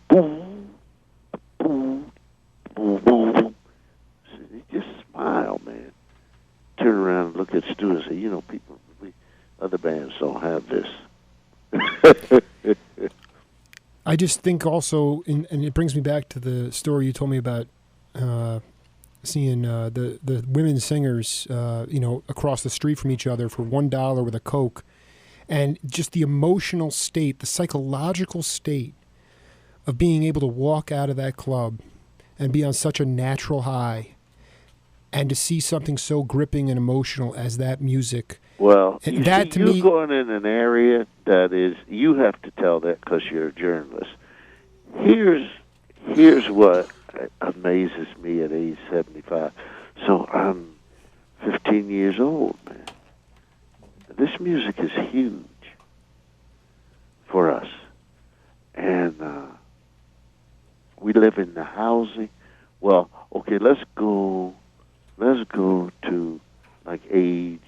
boom, boom, just smile, man. Turn around and look at Stu and say, people, other bands don't have this. I just think also, and it brings me back to the story you told me about seeing the women singers, across the street from each other for $1 with a Coke, and just the emotional state, the psychological state of being able to walk out of that club and be on such a natural high, and to see something so gripping and emotional as that music. Well, and that, you're going in an area that is, you have to tell that because you're a journalist. Here's what amazes me at age 75. So I'm 15 years old, man. This music is huge for us. And we live in the housing. Well, okay, let's go to like age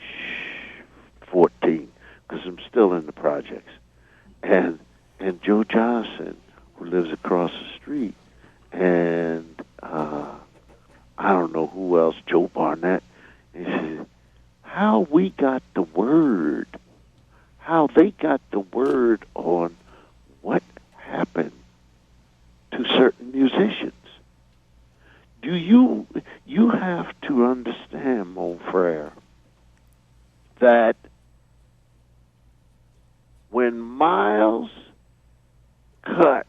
14, because I'm still in the projects. And Joe Johnson, who lives across the street, and I don't know who else, Joe Barnett, and he said, how we got the word, how they got the word on what happened to certain musicians. You have to understand, mon frere, that when Miles cut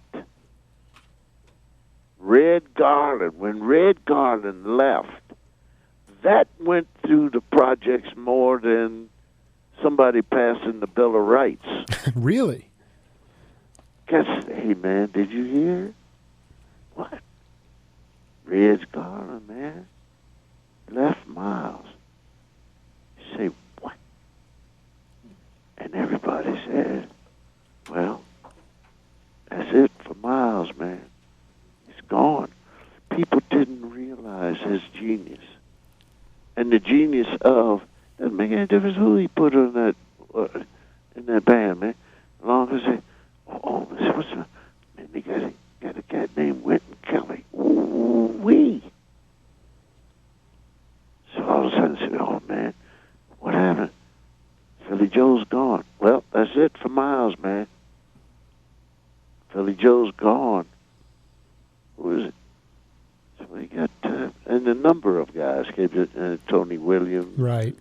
Red Garland, when Red Garland left, that went through the projects more than somebody passing the Bill of Rights. Really? Because, hey, man, did you hear? What? Red Garland, man, left Miles. You say, what? And everybody said, well, that's it for Miles, man. He's gone. People didn't realize his genius. And the genius of, doesn't make any difference who he put in that band, man. As long as they, what's the, man, they got a guy named Wynton Kelly. Ooh-wee. So all of a sudden I said, oh, man, what happened? Philly Joe's gone. Well, that's it for Miles, man. Philly Joe's gone. Who is it? So we got, and a number of guys, Tony Williams. Right.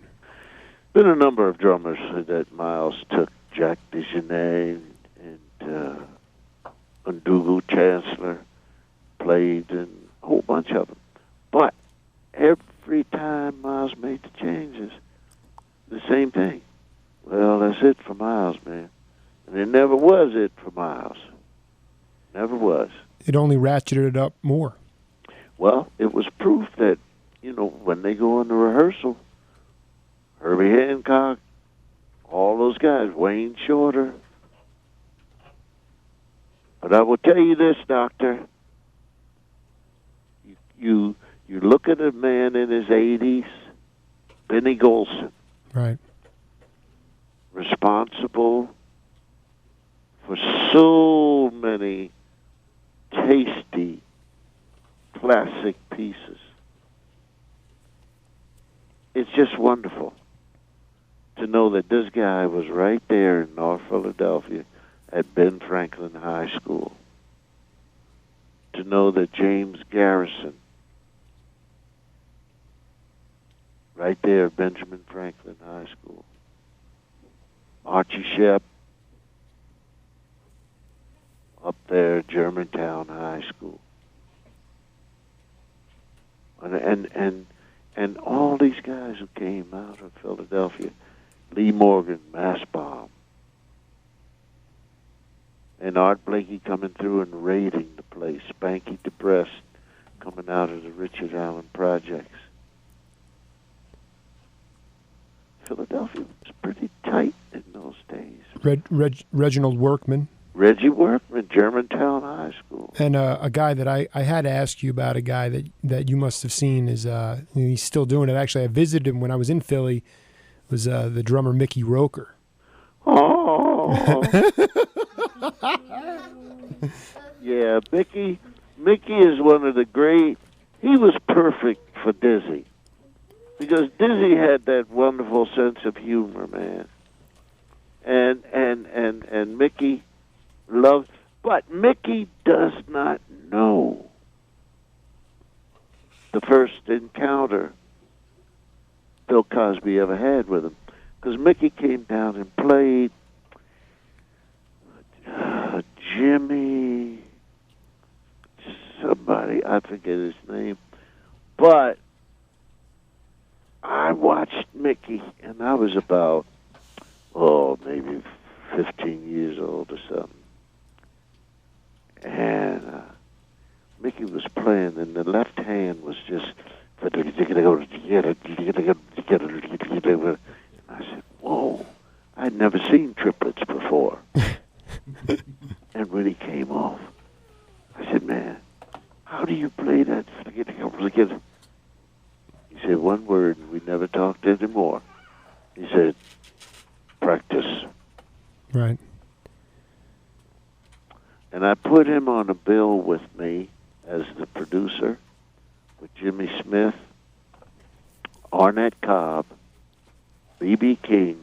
Been a number of drummers that Miles took, Jack DeJohnette and Ndugu Chancellor played, and a whole bunch of them. But every time Miles made the changes, the same thing. Well, that's it for Miles, man. And it never was it for Miles. Never was. It only ratcheted it up more. Well, it was proof that, when they go into rehearsal, Herbie Hancock, all those guys, Wayne Shorter. But I will tell you this, Doctor. You look at a man in his 80s, Benny Golson. Right. Responsible for so many tasty, classic pieces. It's just wonderful. to know that this guy was right there in North Philadelphia at Ben Franklin High School. To know that James Garrison, right there at Benjamin Franklin High School. Archie Shepp, up there at Germantown High School. And all these guys who came out of Philadelphia, Lee Morgan, Mastbaum, and Art Blakey coming through and raiding the place, Spanky DeBrest coming out of the Richard Allen Projects. Philadelphia was pretty tight in those days. Reginald Workman. Reggie Workman, Germantown High School. And a guy that I had to ask you about, a guy that you must have seen, is he's still doing it. Actually, I visited him when I was in Philly, was the drummer Mickey Roker. Oh. Yeah, Mickey is one of the great, he was perfect for Dizzy. Because Dizzy had that wonderful sense of humor, man. And Mickey loved, but Mickey does not know the first encounter Bill Cosby ever had with him. Because Mickey came down and played Jimmy, somebody, I forget his name, but I watched Mickey, and I was about, maybe 15 years old or something. And Mickey was playing, and the left hand was just, and I said, whoa, I'd never seen triplets before. And when he came off, I said, man, how do you play that? He said one word, and we never talked anymore. He said, practice. Right. And I put him on a bill with me as the producer with Jimmy Smith, Ornette Cobb, B.B. King,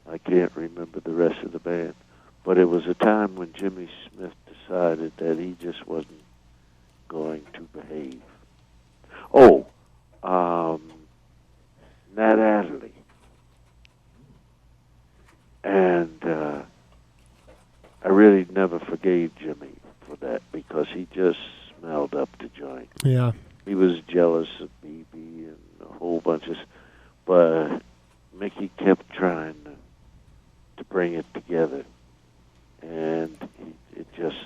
I can't remember the rest of the band. But it was a time when Jimmy Smith decided that he just wasn't going to behave. Nat Adderley. And I really never forgave Jimmy for that because he just smelled up the joint. Yeah. He was jealous of BB and a whole bunch of... But Mickey kept trying to bring it together. And it just...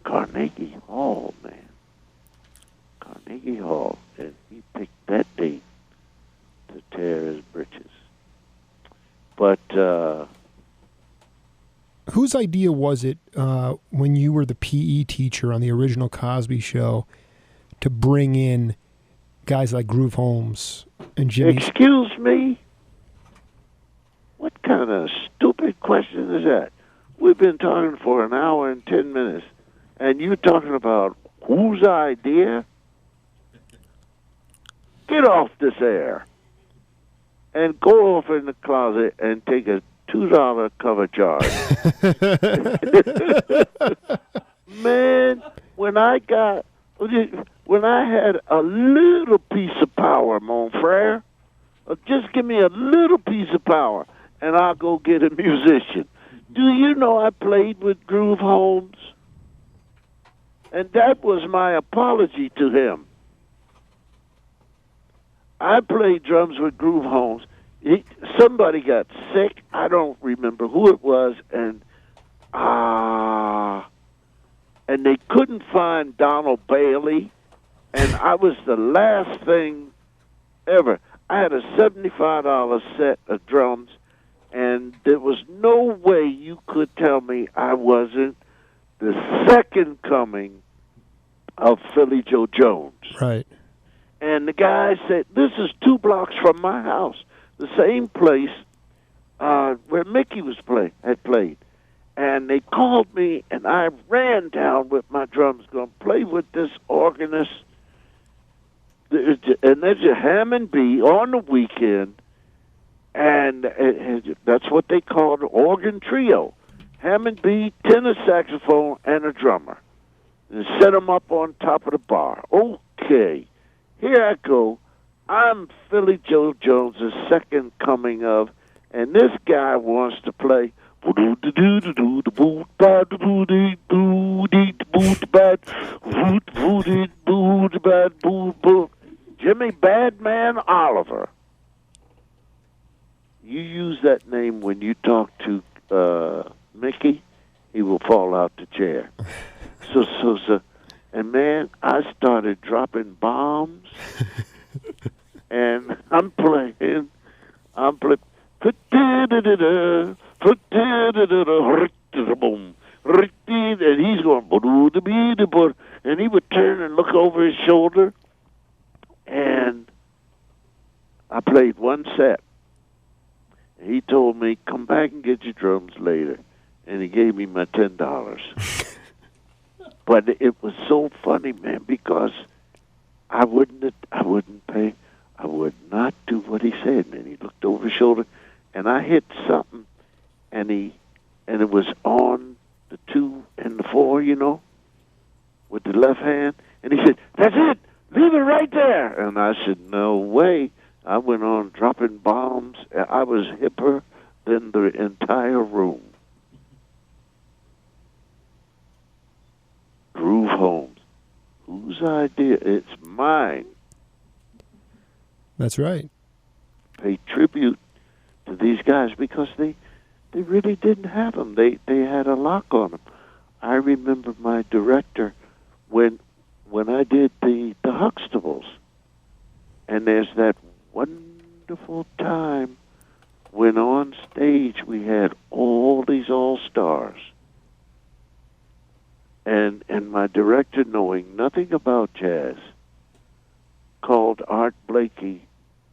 Carnegie Hall, man. Carnegie Hall. And he picked that date to tear his britches. But... whose idea was it when you were the PE teacher on the original Cosby Show to bring in guys like Groove Holmes and Jimmy? Excuse me? What kind of stupid question is that? We've been talking for an hour and 10 minutes, and you talking about whose idea? Get off this air and go off in the closet and take a $2 cover charge. Man, when I had a little piece of power, mon frere, just give me a little piece of power, and I'll go get a musician. Do you know I played with Groove Holmes? And that was my apology to him. I played drums with Groove Holmes. Somebody got sick. I don't remember who it was, and they couldn't find Donald Bailey, and I was the last thing ever. I had a $75 set of drums, and there was no way you could tell me I wasn't the second coming of Philly Joe Jones. Right. And the guy said, this is 2 blocks from my house. The same place where Mickey had played. And they called me, and I ran down with my drums, going to play with this organist. And there's a Hammond B on the weekend, and that's what they call an organ trio. Hammond B, tenor saxophone, and a drummer. And set them up on top of the bar. Okay, here I go. I'm Philly Joe Jones, the second coming of, and this guy wants to play. Jimmy Badman Oliver. You use that name when you talk to Mickey, he will fall out the chair. So, and man, I started dropping bombs, and I'm playing, and he's going, and he would turn and look over his shoulder, and I played one set. He told me, come back and get your drums later, and he gave me my $10. But it was so funny, man, because I would not do what he said. And he looked over his shoulder, and I hit something, and it was on the 2 and the 4, with the left hand. And he said, "That's it, leave it right there." And I said, "No way." I went on dropping bombs. I was hipper than the entire room. Groove Holmes. Whose idea? It's mine. That's right. Pay tribute to these guys because they really didn't have them. They had a lock on them. I remember my director when I did the Huxtables, and there's that wonderful time when on stage we had all these all-stars. And my director, knowing nothing about jazz, called Art Blakey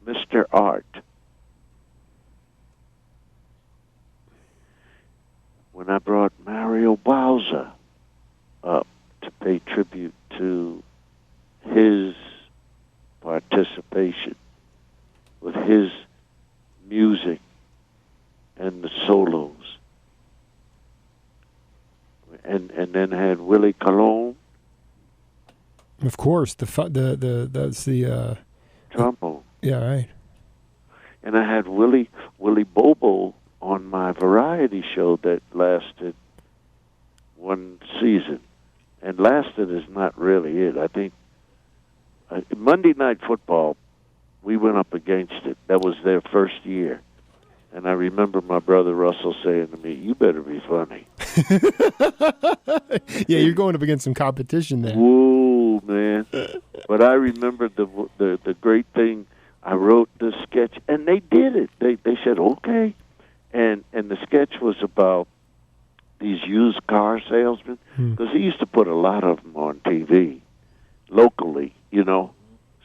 Mr. Art. When I brought Mario Bauza up to pay tribute to his participation with his music and the solos, and then had Willie Colon. Of course, that's the trombone. Yeah, right. And I had Willie Bobo on my variety show that lasted one season. And lasted is not really it. I think Monday Night Football, we went up against it. That was their first year. And I remember my brother Russell saying to me, "You better be funny." Yeah, you're going up against some competition there. Whoa, man. But I remember the great thing. I wrote the sketch, and they did it. They said, "Okay." And the sketch was about these used car salesmen, because he used to put a lot of them on TV locally,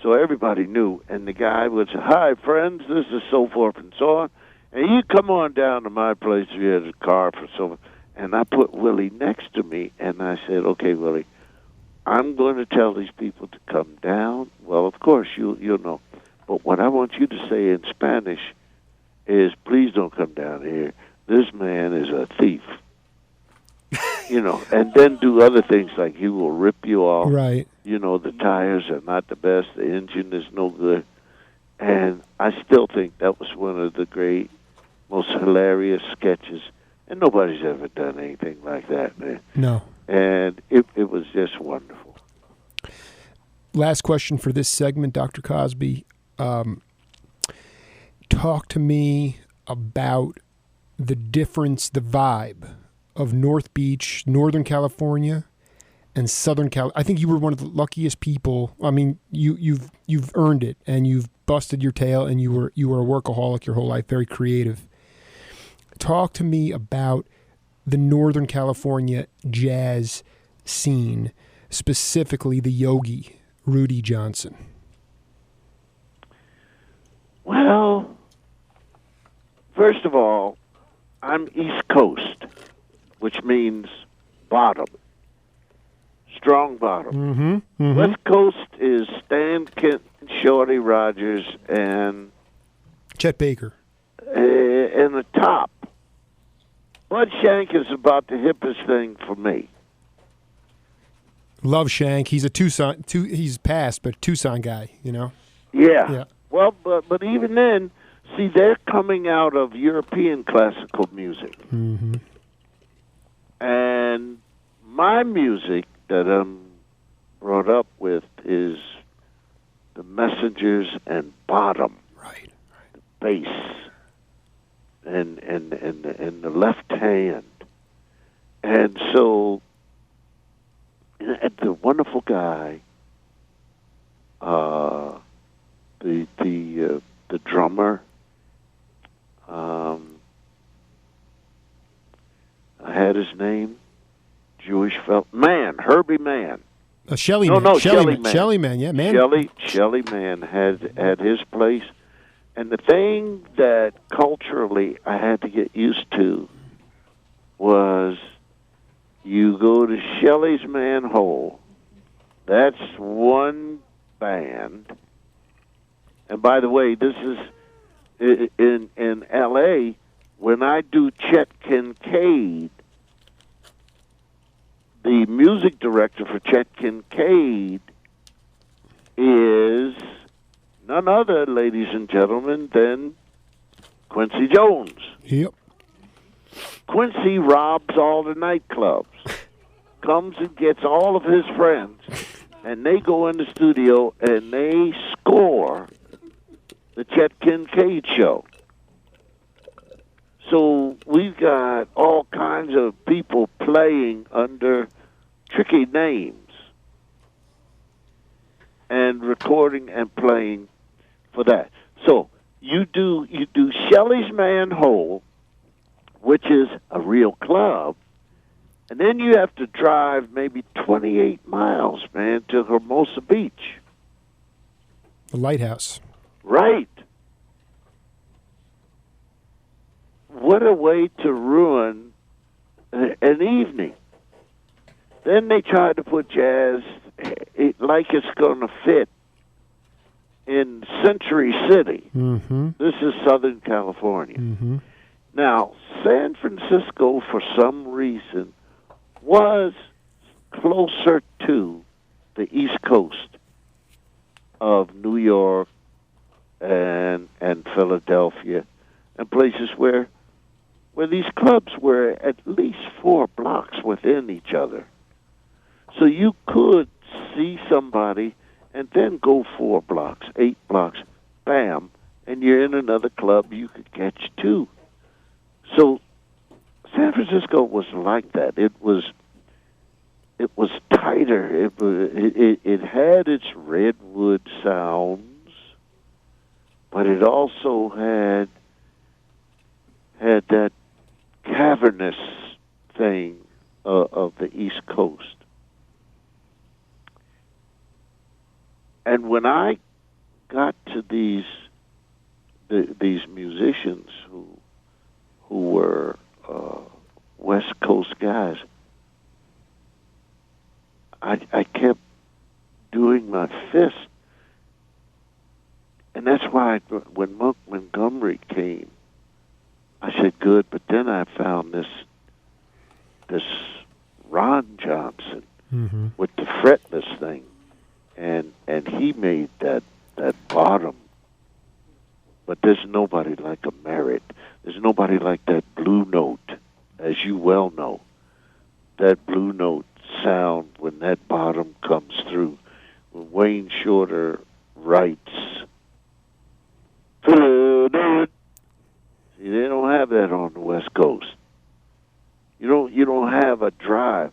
so everybody knew. And the guy would say, "Hi, friends, this is so forth and so on, and you come on down to my place if you had a car for so." And I put Willie next to me, and I said, "Okay, Willie, I'm going to tell these people to come down. Well, of course, you'll know. But what I want you to say in Spanish is, please don't come down here. This man is a thief." And then do other things like he will rip you off. Right. The tires are not the best. The engine is no good. And I still think that was one of the great, most hilarious sketches. And nobody's ever done anything like that, man. No. And it was just wonderful. Last question for this segment, Dr. Cosby. Talk to me about the difference, the vibe of North Beach, Northern California, and Southern California. I think you were one of the luckiest people. I mean, you've earned it, and you've busted your tail, and you were a workaholic your whole life, very creative. Talk to me about the Northern California jazz scene, specifically the yogi, Rudy Johnson. Well, first of all, I'm East Coast, which means bottom. Strong bottom. Mm-hmm. Mm-hmm. West Coast is Stan Kent, Shorty Rogers, and Chet Baker. in the top. Bud Shank is about the hippest thing for me. Love Shank. He's a Tucson. He's passed, but Tucson guy. You know. Yeah. Yeah. Well, but even then, see, they're coming out of European classical music. Mm-hmm. And my music that I'm brought up with is the Messengers and bottom, Right. bass, and the left hand, and so the wonderful guy, the drummer. I had his name, Jewish fella, Herbie Mann. Shelly No, Man. no, Shelly Shelly Man. Man. Shelly Man. Yeah, man. Shelly Mann had his place, and the thing that culturally I had to get used to was you go to Shelly's Manhole. That's one band. And by the way, this is in L.A. When I do Chet Kincaid, the music director for Chet Kincaid is none other, ladies and gentlemen, than Quincy Jones. Yep. Quincy robs all the nightclubs, comes and gets all of his friends, and they go in the studio and they score the Chet Kincaid show. So we've got all kinds of people playing under tricky names and recording and playing for that. So you do Shelly's Manhole, which is a real club, and then you have to drive maybe 28 miles, man, to Hermosa Beach. The Lighthouse. Right. What a way to ruin an evening. Then they try to put jazz like it's going to fit in Century City. Mm-hmm. This is Southern California. Mm-hmm. Now, San Francisco, for some reason, was closer to the East Coast of New York and Philadelphia, and places where these clubs were at least 4 blocks within each other. So you could see somebody and then go 4 blocks, 8 blocks, bam, and you're in another club you could catch too. So San Francisco was like that. It was tighter. It had its redwood sounds, but it also had that cavernous thing of the East Coast. And when I got to these musicians who were West Coast guys, I kept doing my fist, and that's why when Monk Montgomery came, I said good. But then I found this Ron Johnson Mm-hmm. with the fretless thing, and he made that bottom. But there's nobody like a Merritt. There's nobody like that Blue Note, as you well know. That Blue Note sound when that bottom comes through. When Wayne Shorter writes, see, they don't have that on the West Coast. You don't have a drive.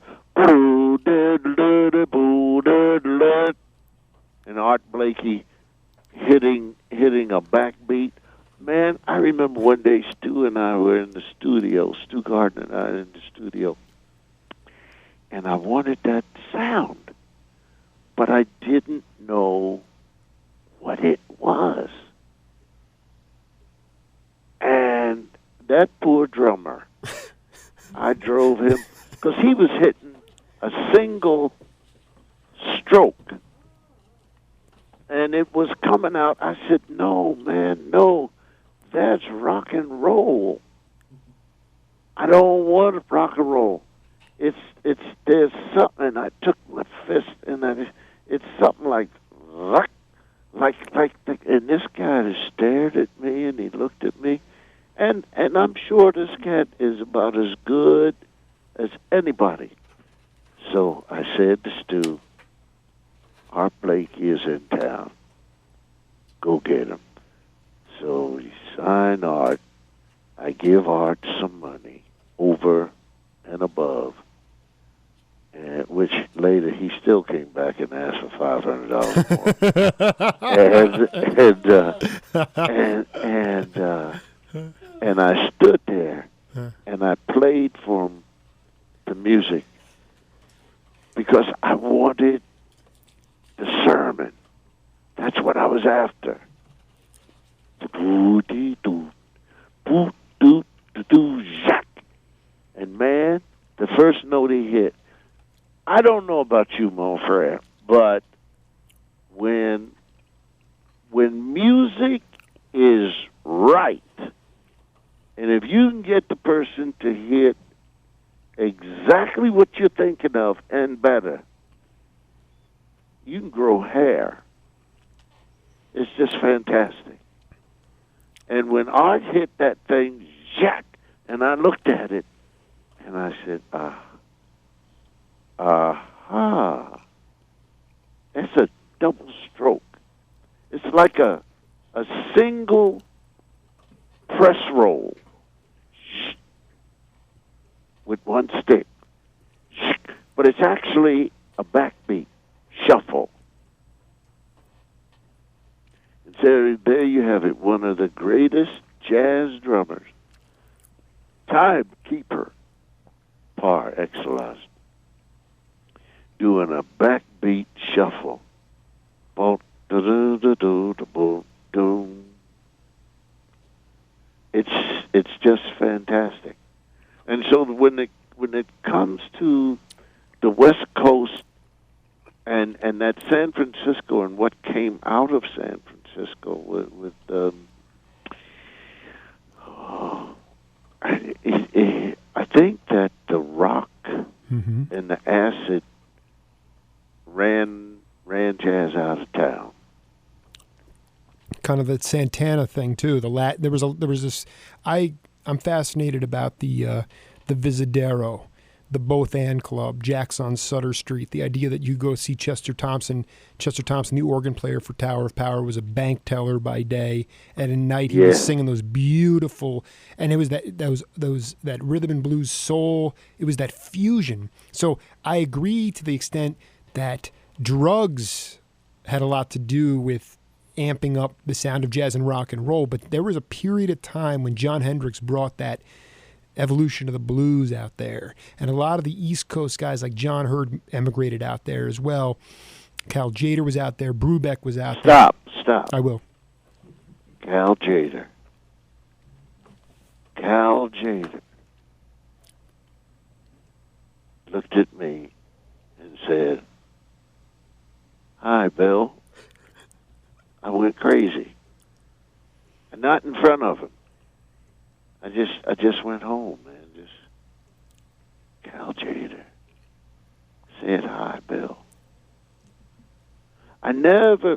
And Art Blakey hitting a backbeat. Man, I remember one day Stu and I were in the studio, Stu Gardner and I in the studio, and I wanted that sound, but I didn't know what it was. And that poor drummer I drove him because he was hitting a single stroke, and it was coming out. I said, "No, man, no, that's rock and roll. I don't want rock and roll. There's something." And I took my fist and it's something like, and this guy just stared at me and he looked at me, and I'm sure this cat is about as good as anybody. So I said to Stu, "Art Blakey is in town. Go get him." So we sign Art. I give Art some money over and above, which later he still came back and asked for $500 more. And I stood there and I played for him the music because I wanted the sermon. That's what I was after. And man, the first note he hit, I don't know about you, mon frere, but when music is right, and if you can get the person to hit exactly what you're thinking of and better, you can grow hair. It's just fantastic. And when Art hit that thing, jack, and I looked at it, and I said, aha. That's a double stroke. It's like a single press roll with one stick. But it's actually a backbeat shuffle. And so there you have it, one of the greatest jazz drummers, timekeeper par excellence, doing a backbeat shuffle. It's just fantastic. And so when it comes to the West Coast and that San Francisco and what came out of San Francisco with I think that the rock and the acid ran jazz out of town. Kind of that Santana thing too. There was this. I'm fascinated about the Visadero, the Both And Club, Jack's on Sutter Street. The idea that you go see Chester Thompson, the organ player for Tower of Power, was a bank teller by day, and at night he was singing those beautiful. And it was that rhythm and blues soul. It was that fusion. So I agree to the extent that drugs had a lot to do with amping up the sound of jazz and rock and roll, but there was a period of time when Jon Hendricks brought that evolution of the blues out there, and a lot of the East Coast guys like John Hurd emigrated out there as well. Cal Tjader was out there, Brubeck was out there. Stop. I will. Cal Tjader looked at me and said, "Hi, Bill." I went crazy. And not in front of him. I just went home, man. Cal Tjader said, "Hi, Bill."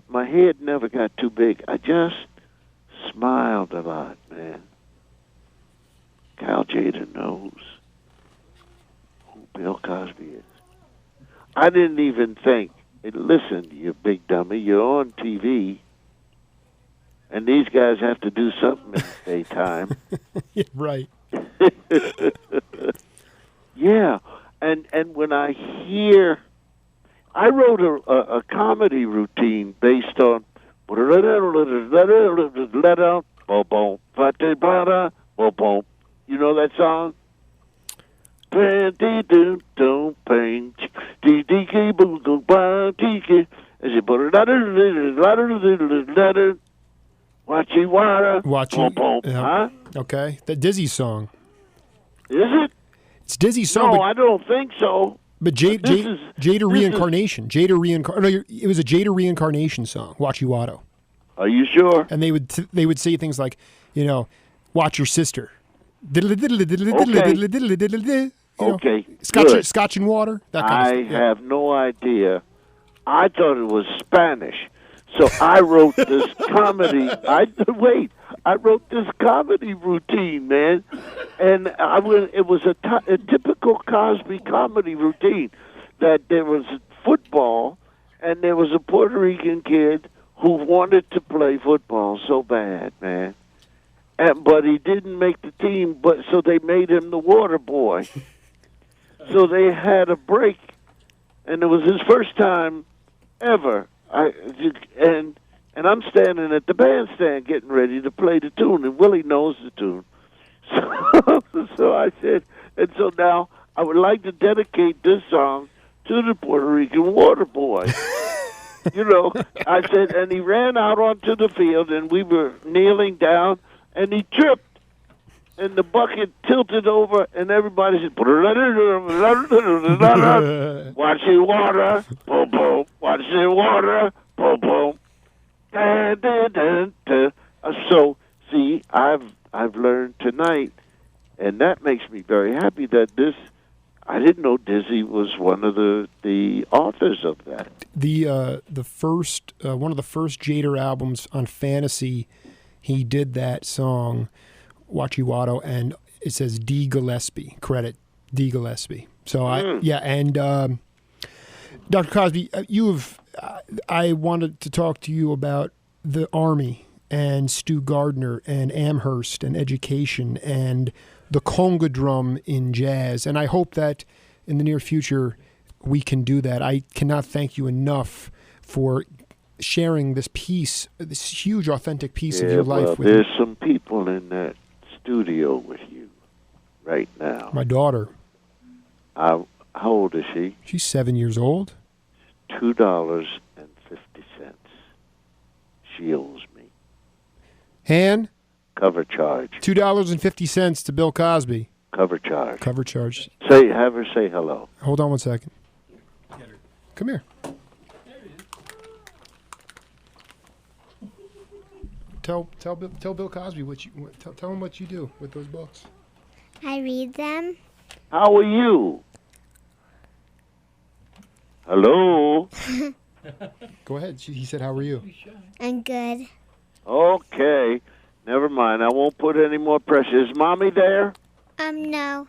My head never got too big. I just smiled a lot, man. Cal Tjader knows who Bill Cosby is. I didn't even think, listen, you big dummy, you're on TV. And these guys have to do something in the daytime. Yeah, right. Yeah, and when I wrote a comedy routine based on, you know that song? Watching. Yeah. Huh? Okay. The Dizzy song. Is it? It's Dizzy's song, No, but, I don't think so. but this is- Jada Reincarnation. Jada Reincarnation. No, it was a Jada Reincarnation song, Watch You Watto. Are you sure? And they would say things like, watch your sister. Okay, Scotch, good. scotch and water. That kind of I stuff. Yeah. have no idea. I thought it was Spanish, so I wrote this comedy. I wrote this comedy routine, man, and it was a typical Cosby comedy routine. That there was football, and there was a Puerto Rican kid who wanted to play football so bad, man. But he didn't make the team, so they made him the water boy. So they had a break, and it was his first time ever. And I'm standing at the bandstand getting ready to play the tune, and Willie knows the tune. So I said, and so now I would like to dedicate this song to the Puerto Rican water boy. I said, and he ran out onto the field, and we were kneeling down, and he tripped, and the bucket tilted over, and everybody said, watch the water, boom, boom, watch the water, boom, boom. So, see, I've learned tonight, and that makes me very happy that I didn't know Dizzy was one of the authors of that. The first one of the first Jader albums on Fantasy, he did that song, Watch You Watto, and it says D. Gillespie, credit D. Gillespie. So and Dr. Cosby, I wanted to talk to you about the Army and Stu Gardner and Amherst and education and the conga drum in jazz. And I hope that in the near future we can do that. I cannot thank you enough for sharing this piece, this huge, authentic piece of your life with there's some people in that studio with you right now. my daughter. How old is she? She's 7 years old. $2.50. She owes me. Han, Cover charge. $2.50 to Bill Cosby. Cover charge. Cover charge. Have her say hello. Hold on one second. Come here. Tell Bill Cosby tell him what you do with those books. I read them. How are you? Hello? Go ahead. He said, "How are you?" I'm good. Okay. Never mind. I won't put any more pressure. Is Mommy there? No.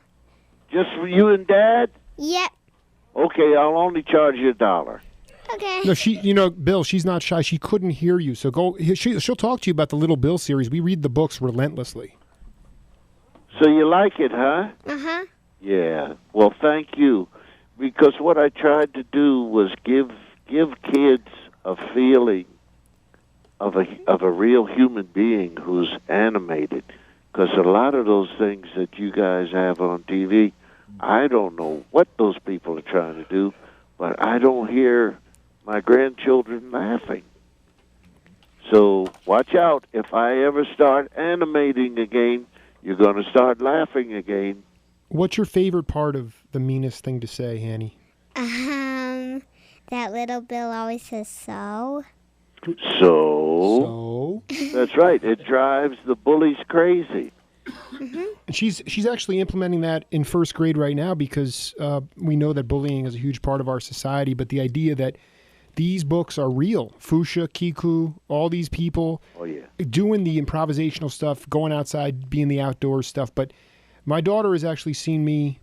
Just for you and Dad? Yep. Okay, I'll only charge you $1. Okay. No, Bill, she's not shy. She couldn't hear you. So she'll talk to you about the Little Bill series. We read the books relentlessly. So you like it, huh? Uh-huh. Yeah. Well, thank you. Because what I tried to do was give kids a feeling of a real human being who's animated. Because a lot of those things that you guys have on TV, I don't know what those people are trying to do, but I don't hear my grandchildren laughing. So watch out. If I ever start animating again, you're going to start laughing again. What's your favorite part of The Meanest Thing to Say, Hanny? That Little Bill always says so. So that's right. It drives the bullies crazy. And she's actually implementing that in first grade right now because we know that bullying is a huge part of our society. But the idea that these books are real, Fuchsia, Kiku, all these people doing the improvisational stuff, going outside, being the outdoors stuff. But my daughter has actually seen me,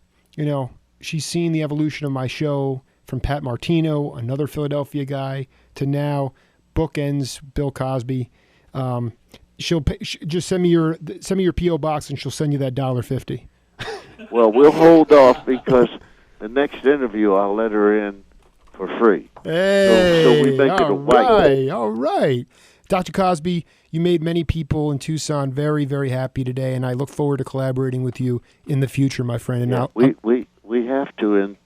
she's seen the evolution of my show from Pat Martino, another Philadelphia guy, to now bookends Bill Cosby. She'll just send me your P.O. box and she'll send you that $1.50. Well, we'll hold off because the next interview I'll let her in for free. Hey, so we make it a white. All right. Dr. Cosby, you made many people in Tucson very, very happy today, and I look forward to collaborating with you in the future, my friend. And we have to,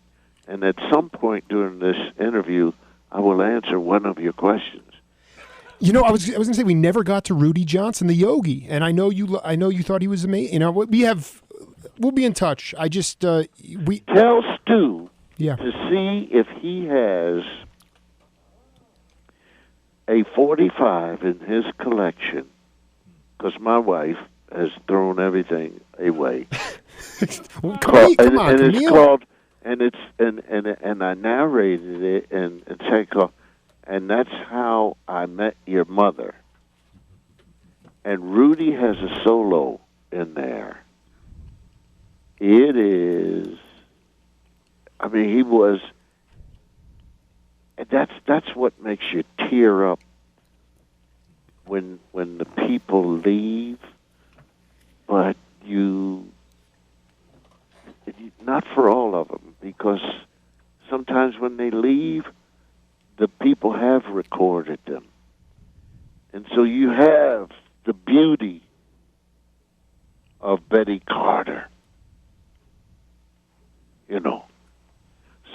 and at some point during this interview, I will answer one of your questions. I was going to say we never got to Rudy Johnson, the yogi, and I know you thought he was amazing. We have we'll be in touch. I just we Tell Stu yeah. to see if he has a 45 in his collection, because my wife has thrown everything away. Come on, and Camille. it's called, and I narrated it and said, and that's how I met your mother. And Rudy has a solo in there. It is, I mean, he was, and that's what makes you tear up when the people leave, but not for all of them, because sometimes when they leave, the people have recorded them. And so you have the beauty of Betty Carter. You know.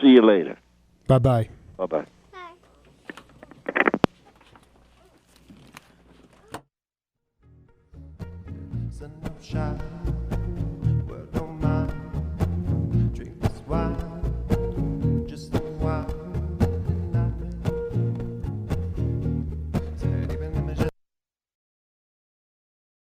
See you later. Bye-bye. Bye-bye. Bye.